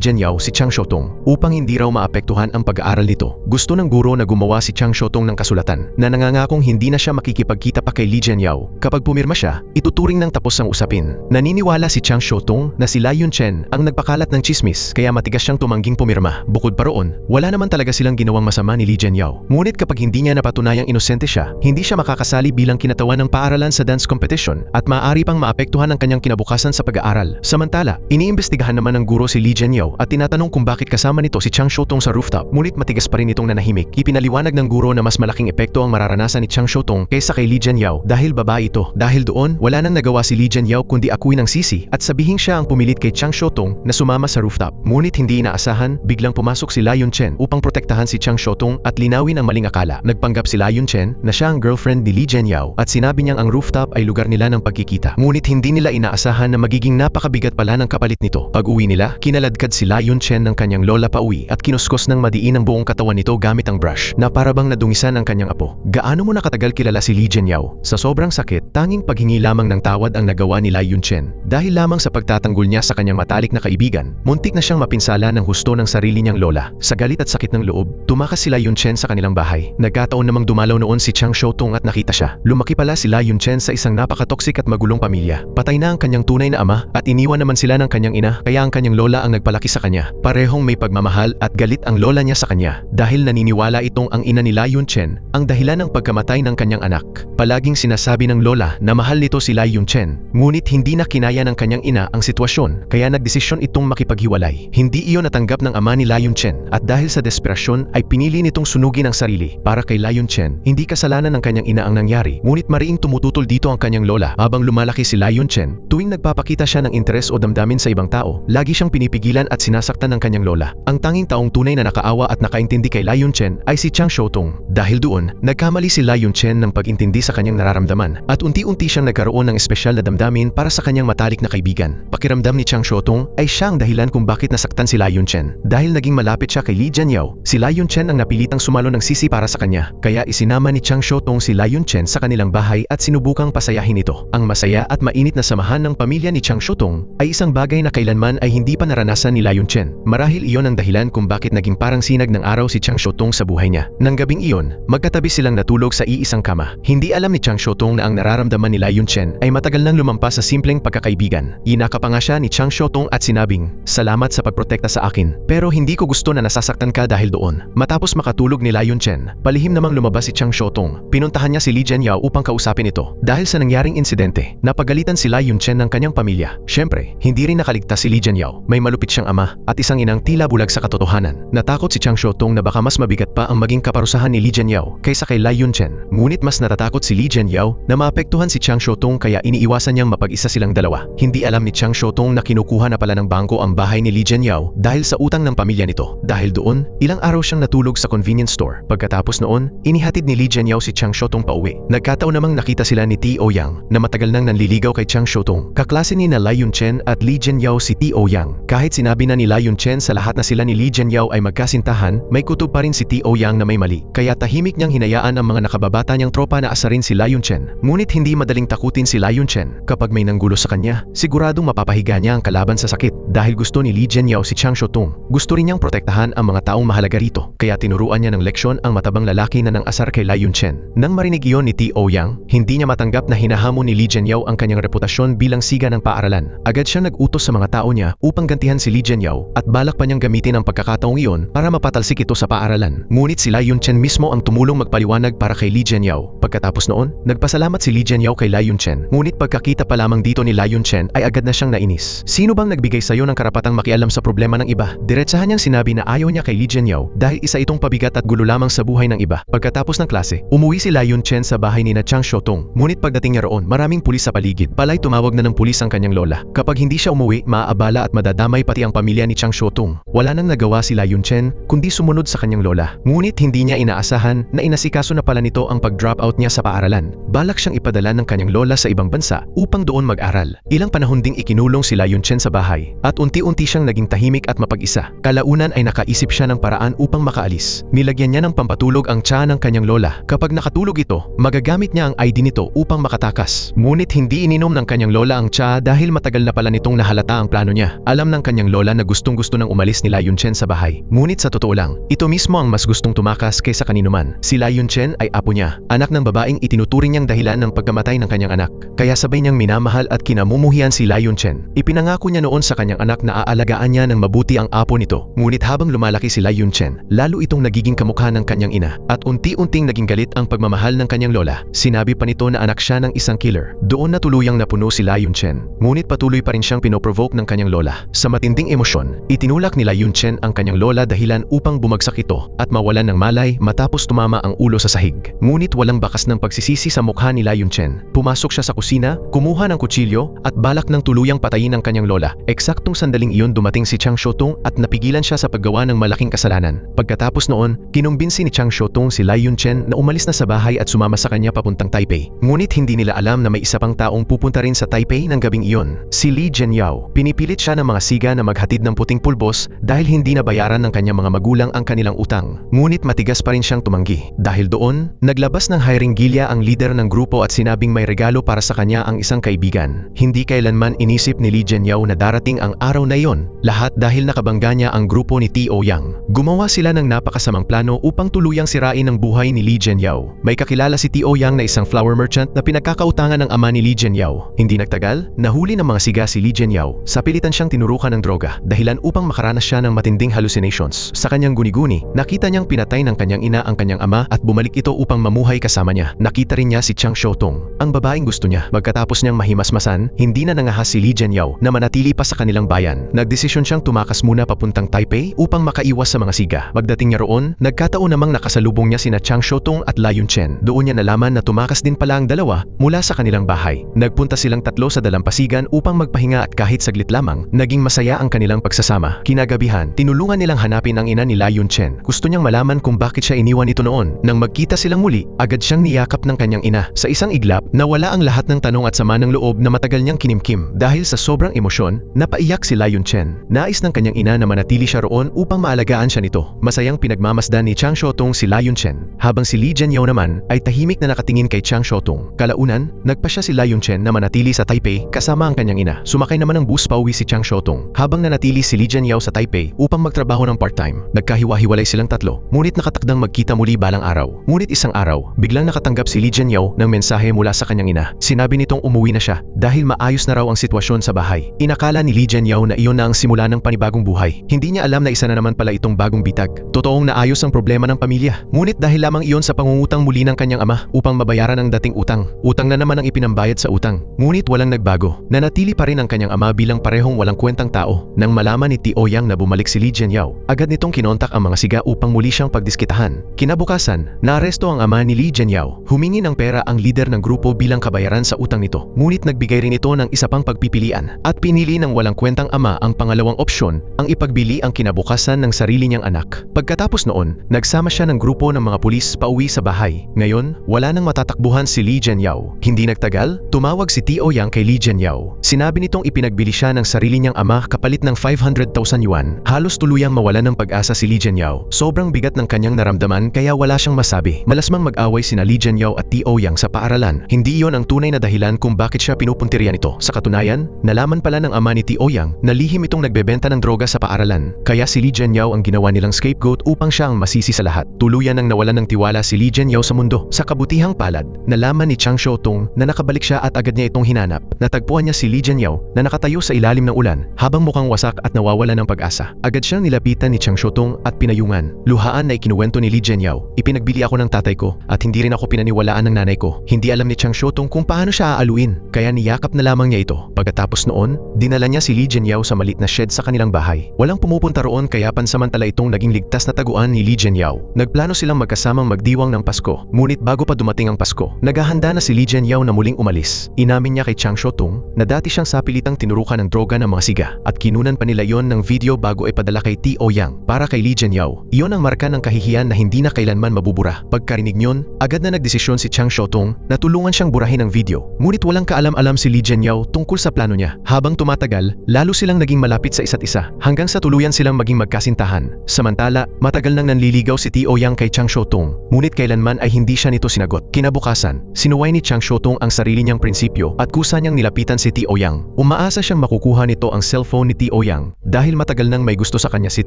Jianyao si Chang Xiaotong upang hindi raw maapektuhan ang pag-aaral nito. Gusto ng guro na gumawa si Chang Xiaotong ng kasulatan na nangangakong hindi na siya makikipagkita pa kay Li Jianyao. Kapag pumirma siya, ituturing ng tapos ang usapin. Naniniwala si Chang Xiaotong na si Lai Yunchen ang nagpakalat ng chismis kaya matigas siyang tumangging pumirma. Bukod pa roon, wala naman talaga silang ginawang masama ni Li Jianyao. Ngunit kapag hindi niya napatunayang inosente siya, hindi siya makakasali bilang kinatawan ng paaralan sa dance competition at maaari pang maapektuhan ang kanyang kinabukasan sa pag-aaral. Samantala, iniimbestigahan naman ng guro si Li Jianyao at tinatanong kung bakit kasama nito si Chang Xiaotong sa rooftop. Ngunit matigas pa rin itong nanahimik. Ipinaliwanag ng guro na mas malaking epekto ang mararanasan ni Chang Xiaotong kaysa kay Li Jianyao dahil babae ito. Dahil doon, wala nang nagawa si Li Jianyao kundi akuin ng sisi at sabihing siya ang pumilit kay Chang Xiaotong na sumama sa rooftop. Ngunit hindi inaasahan, biglang pumasok si Lai Yunchen upang protektahan si Chang Xiaotong at linawin ang maling akala. Nagpanggap si Lai Yunchen na siya ang girlfriend ni Li Jianyao at sinabi niyang ang rooftop ay lugar nila ng pagkikita. Ngunit hindi nila inaasahan na magiging napakabigat pala ng kapalit nito. Pag-uwi nila, kinaladkad si Lai Yunchen ng kanyang lola pauwi at kinuskos ng madiin ang buong katawan nito gamit ang brush na parabang nadungisan ang kanyang apo. Gaano mo nakatagal kilala si Li Jianyao? Sa sobrang sakit, tanging paghingi lamang ng tawad ang nagawa ni Lai Yunchen. Dahil lamang sa pagtatanggol niya sa kanyang matalik na kaibigan, muntik na siyang mapinsala ng husto ng sarili niyang lola. Sa galit at sakit ng loob, tumakas si Lai Yunchen sa kanilang bahay. Nagkataon namang dumalaw noon si Chang Xiaotong at nakita siya. Lumaki pala si Lai Yunchen sa isang napakatoksik at magulong pamilya. Patay na ang kanyang tunay na ama at iniwan naman sila ng kanyang ina kaya ang kanyang lola ang nagpalaki sa kanya. Parehong may pagmamahal at galit ang lola niya sa kanya dahil naniniwala itong ang ina ni Lai Yunchen ang dahilan ng pagkamatay ng kanyang anak. Palaging sinasabi ng lola na mahal nito si Lai Yunchen, ngunit hindi na kinaya ng kanyang ina ang sitwasyon kaya nagdesisyon itong makipaghiwalay. Hindi iyon natanggap ng ama ni Lai Yunchen at dahil sa desperasyon ay pinili nitong sunugin ang sarili. Para kay Lai Yunchen, hindi kasalanan ng kanyang ina ang nangyari, ngunit mariing tumututol dito ang kanyang lola. Habang lumalaki si Lai Yunchen, tuwing nagpapakita siya ng interes o damdamin sa ibang tao, lagi siyang pinipigilan at sinasaktan ng kanyang lola. Ang tanging taong tunay na nakaawa at nakaintindi kay Lai Yunchen ay si Chang Xiaotong. Dahil doon, nagkamali si Lai Yunchen ng pag-intindi sa kanyang nararamdaman at unti-unti siyang nagkaroon ng espesyal na damdamin para sa kanyang matalik na kaibigan. Pakiramdam ni Chang Xiaotong ay siya ang dahilan kung bakit nasaktan si Lai Yunchen. Dahil naging malapit siya kay Li Jianyao, si Lai Yunchen ang napilitang sumalo ng sisi para sa kanya. Kaya isinama ni Chang Xiaotong si Lai Yunchen sa kanilang bahay at sinubukang pasayahin ito. Ang masaya at mainit na samahan ng pamilya ni Chang Xiaotong ay isang bagay na kailanman ay hindi pa naranasan ni Lai Yunchen. Marahil iyon ang dahilan kung bakit naging parang sinag ng araw si Chang Xiaotong sa buhay niya. Nang gabing iyon, magkatabi silang natulog sa iisang kama. Hindi alam ni Chang Xiaotong na ang nararamdaman ni Lai Yunchen ay matagal nang lumampas sa simpleng pagkakaibigan. Inaka pa nga siya ni Chang Xiaotong at sinabing, "Salamat sa pagprotekta sa akin. Pero hindi ko gusto na nasasaktan ka dahil doon." Matapos makatulog ni Lai Yunchen, palihim namang lumabas si Chang Xiaotong. Pinuntahan niya si Li Jianyao upang kausapin ito. Dahil sa nangyaring insidente, napagalitan si Lai Yunchen ng kanyang pamilya. Siyempre, hindi rin nakaligtas si Li Jianyao. May malupit siyang ama at isang inang tila bulag sa katotohanan. Natakot si Chang Xiaotong na baka mas mabigat pa ang maging kaparusahan ni Li Jianyao kaysa kay Lai Yunchen. Ngunit mas natatakot si Li Jianyao na maapektuhan si Chang Xiaotong kaya iniiwasan niyang mapag-isa silang dalawa. Hindi alam ni Chang Xiaotong na kinukuha na pala ng bangko ang bahay ni Li Jianyao dahil sa utang ng pamilya nito. Dahil doon, ilang araw siyang natulog sa convenience store. Pagkatapos noon, inihatid ni Li Jianyao si Chang Xiaotong pauwi. Nagkataon namang nakita sila ni T. Ouyang na matagal nang nanliligaw kay Chang Xiaotong. Kaklase ni na Lai Yunchen at Li Jianyao si T. Ouyang. Kahit sinabi na ni Lai Yunchen sa lahat na sila ni Li Jianyao ay magkasintahan, may kutob pa rin si T. Ouyang na may mali. Kaya tahimik niyang hinayaan ang mga nakababata niyang tropa na asarin si Lai Yunchen. Ngunit hindi madaling takutin si Lai Yunchen. Kapag may nanggulo sa kanya, siguradong mapapahiga niya ang kalaban sa sakit. Dahil gusto ni Li Jianyao si Chang Xiaotong, gusto rin niyang protektahan ang mga taong mahalaga rito. Kaya tinuruan niya ng leksyon ang matabang lalaki na nang-asar kay Lai Yunchen. Nang marinig iyon ni T. Ouyang, hindi niya matanggap na hinahamon ni Li Jianyao ang kanyang reputasyon bilang siga ng paaralan. Agad siyang nag-utos sa mga tao niya upang gantihan si Li Jianyao at balak pa niyang gamitin ang pagkakataong iyon para mapatalsik ito sa paaralan. Ngunit si Lai Yunchen mismo ang tumulong magpaliwanag para kay Li Jianyao. Pagkatapos noon, nagpasalamat si Li Jianyao kay Lai Lion Chen. Ngunit pagkakita pa lamang dito ni Lion Chen ay agad na siyang nainis. Sino bang nagbigay sa'yo ng karapatang makialam sa problema ng iba? Diretsahan niyang sinabi na ayaw niya kay Li Jianyao dahil isa itong pabigat at gulo lamang sa buhay ng iba. Pagkatapos ng klase, umuwi si Lion Chen sa bahay ni Chang Xiaotong. Ngunit pagdating niya roon, maraming pulis sa paligid. Palay tumawag na ng pulis ang kanyang lola. Kapag hindi siya umuwi, maaabala at madadamay pati ang pamilya ni Chang Xiaotong. Wala nang nagawa si Lion Chen kundi sumunod sa kanyang lola. Ngunit hindi niya inaasahan na inasikaso na pala nito ang pag-drop out niya sa paaralan. Balak siyang ipadala ng kanyang lola sa ibang bansa upang doon mag-aral. Ilang panahon ding ikinulong si Lion Chen sa bahay at unti-unti siyang naging tahimik at mapag-isa. Kalaunan ay nakaisip siya ng paraan upang makaalis. Nilagyan niya ng pampatulog ang tiyan ng kanyang lola. Kapag nakatulog ito, magagamit niya ang ID nito upang makatakas. Ngunit hindi ininom ng kanyang lola ang tiya dahil matagal na pala nitong nahalata ang plano niya. Alam ng kanyang lola na gustong-gusto nang umalis ni Lion Chen sa bahay. Ngunit sa totoo lang, ito mismo ang mas gustong tumakas kaysa kanino man. Si Lion Chen ay apo niya, anak ng babaeng itinuturing niyang dahilan ng pagkamatay ng kanyang anak. Kaya sabay niyang minamahal at kinamumuhian si Lion Chen. Ipinangako niya noon sa kanyang anak na aalagaan niya ng mabuti ang apo nito. Ngunit habang lumalaki si Lion Chen, lalo itong nagiging kamukha ng kanyang ina at unti-unting naging galit ang pagmamahal ng kanyang lola. Sinabi pa nito na anak siya ng isang killer. Doon na tuluyang napuno si Lion Chen. Ngunit patuloy pa rin siyang pinoprovoke ng kanyang lola. Sa matinding emosyon, itinulak ni Lion Chen ang kanyang lola dahilan upang bumagsak ito at mawalan ng malay matapos tumama ang ulo sa sahig. Ngunit walang bakas ng pagsisisi sa mukha ni Lion Chen. Pumasok siya sa kusina, kumuha ng kutsilyo at balak ng tuluyang patayin ang kanyang lola. Eksaktong sandaling iyon dumating si Chang Xiaotong at napigilan siya sa paggawa ng malaking kasalanan. Pagkatapos noon, kinumbinsi ni Chang Xiaotong si Lion Chen na umalis na sa bahay at sumama sa kanya papuntang Taipei. Ngunit hindi nila alam na may isa pang taong pupunta rin sa Taipei ng gabing iyon, si Li Jianyao. Pinipilit siya ng mga siga na maghatid ng puting pulbos dahil hindi nabayaran ng kanyang mga magulang ang kanilang utang. Ngunit matigas pa rin siyang tumanggi. Dahil doon, naglabas ng hiring gilya ang leader ng grupo at sinabing may regalo para sa kanya ang isang kaibigan. Hindi kailanman inisip ni Li Jianyao na darating ang araw na iyon, lahat dahil nakabangga niya ang grupo ni Tio Yang. Gumawa sila ng napakasamang plano upang tuluyang sirain ang buhay ni Li Jianyao. May kakilala si Tio Yang na isang flower merchant na pinagkakautangan ng ama ni Li Jianyao. Hindi nagtagal, nahuli ng mga siga si Li Jianyao. Sa pilitan siyang tinurukan ng droga, dahilan upang makaranas siya ng matinding hallucinations. Sa kanyang guni-guni, nakita niyang pinatay ng kanyang ina ang kanyang ama at bumalik ito upang mamuhay kasama niya. Nakita rin niya si Chang Xiaotong, ang babaeng gusto niya. Pagkatapos niyang mahimasmasan, hindi na nangahas si Li Jianyao na manatili pa sa kanilang bayan. Nagdesisyon siyang tumakas muna papuntang Taipei upang makaiwas sa mga siga. Pagdating niya roon, nagkataon namang nakasalubong niya sina Chang Xiaotong at Lion Chen. Doon niya nalaman na tumakas din pala ang dalawa mula sa kanilang bahay. Nagpunta silang tatlo sa dalampasigan upang magpahinga at kahit saglit lamang, naging masaya ang kanilang pagsasama. Kinagabihan, tinulungan nilang hanapin ang ina ni Lion Chen. Gusto niyang malaman kung bakit siya iniwan ito noon. Nang magkita silang muli, agad siyang niyakap ng kanyang ina. Sa isang iglap, nawala ang lahat ng tanong at sama ng loob na matagal niyang kinimkim. Dahil sa sobrang emosyon, napaiyak si Lion Chen. Nais ng kanyang ina na manatili siya roon upang maalagaan siya nito. Masayang pinagmamasdan ni Chang Xiaotong si Lion Chen, habang si Li Jianyao naman ay tahimik na nakatingin kay Chang Xiaotong. Kalaunan, nagpasya si Lion Chen na manatili sa Taipei kasama ang kanyang ina. Sumakay naman ng bus pauwi si Chang Xiaotong, habang nanatili si Li Jianyao sa Taipei upang magtrabaho ng part-time. Nagkahiwa-hiwalay silang tatlo, ngunit nakatakdang magkita muli balang araw. Ngunit isang araw, biglang nakatanggap si Li Jianyao ng mensahe mula sa kanyang ina. Sinabi nitong umuwi na siya dahil maayos na raw ang sitwasyon sa bahay. Inakala ni Li Jianyao na iyon na ang simula ng panibagong buhay. Hindi niya alam na isa na naman pala itong bagong bitag. Totoong naayos ang problema ng pamilya. Ngunit dahil lamang iyon sa pangungutang muli ng kanyang ama upang mabayaran ang dating utang. Utang na naman ang ipinambayad sa utang. Ngunit walang nagbago. Nanatili pa rin ang kanyang ama bilang parehong walang kwentang tao. Nang malaman ni Tio Yang na bumalik si Li Jianyao, agad nitong kinontak ang mga siga upang muli siyang pagdiskitahan. Kinabukasan, naaresto ang ama ni Li Jianyao. Humingi ng pera ang lider ng grupo bilang kabayaran sa utang nito. Ngunit nagbigay rin ito ng isa pang pagpipilian at pinili ng walang kwentang ama ang pangalawang opsyon, ang ipagbili ang kinabukasan ng sarili niyang anak. Pagkatapos noon, nagsama siya ng grupo ng mga pulis pauwi sa bahay. Ngayon, wala nang matatakbuhan si Li Jianyao. Hindi nagtagal, tumawag si Tio Yang kay Li Jianyao. Sinabi nitong ipinagbili siya ng sarili niyang ama kapalit ng 500,000 yuan. Halos tuluyang mawalan ng pag-asa si Li Jianyao. Sobrang bigat ng kanyang naramdaman kaya wala siyang masabi. Malasmang mag-away sina Li Jianyao at Tio Yang sa paaralan. Hindi iyon ang tunay na dahilan kung bakit siya pinupuntirya nito. Sa katunayan, nalaman pala ng ama ni Tio Yang na lihim itong nagbebenta ng droga sa paaralan. Kaya si Li Jianyao ang ginawa nilang scapegoat upang siya ang masisi sa lahat. Tuluyan nang nawalan ng tiwala si Li Jianyao sa mundo. Sa kabutihang palad, nalaman ni Chang Xiaotong na nakabalik siya at agad niya itong hinanap. Natagpuan niya si Li Jianyao na nakatayo sa ilalim ng ulan habang mukhang wasak at nawawala ng pag-asa. Agad siyang nilapitan ni Chang Xiaotong at pinayungan. Luhaan na ikinuwento ni Li Jianyao, "Ipinagbili ako ng tatay ko at hindi rin ako pinaniwalaan ng nanay ko." Hindi alam ni Chang Xiaotong Shotong kung paano siya aaluin, kaya niyakap na lamang niya ito. Pagkatapos noon, dinala niya si Li Jianyao sa malit na shed sa kanilang bahay. Walang pumupunta roon kaya pansamantala itong naging ligtas na taguan ni Li Jianyao. Nagplano silang magkasamang magdiwang ng Pasko, ngunit bago pa dumating ang Pasko, naghahanda na si Li Jianyao na muling umalis. Inamin niya kay Chang Shotong na dati siyang sapilitang tinurukan ng droga ng mga siga at kinunan pa nila yon ng video bago ipadala kay T.O. Yang para kay Li Jianyao. Iyon ang marka ng kahihiyan na hindi na kailanman mabubura. Pagkarinig niyon, agad na nagdesisyon si Chang Shotong na tulungan siyang burahin ang video. Ngunit walang kaalam-alam si Li Jianyao tungkol sa plano niya. Habang tumatagal, lalo silang naging malapit sa isa't isa hanggang sa tuluyan silang maging magkasintahan. Samantala, matagal nang nanliligaw si T.O. Yang kay Chang Shotong, ngunit kailanman ay hindi siya nito sinagot. Kinabukasan, sinuway ni Chang Shotong ang sarili niyang prinsipyo at kusa niyang nilapitan si T.O. Yang. Umaasa siyang makukuha nito ang cellphone ni T.O. Yang. Dahil matagal nang may gusto sa kanya si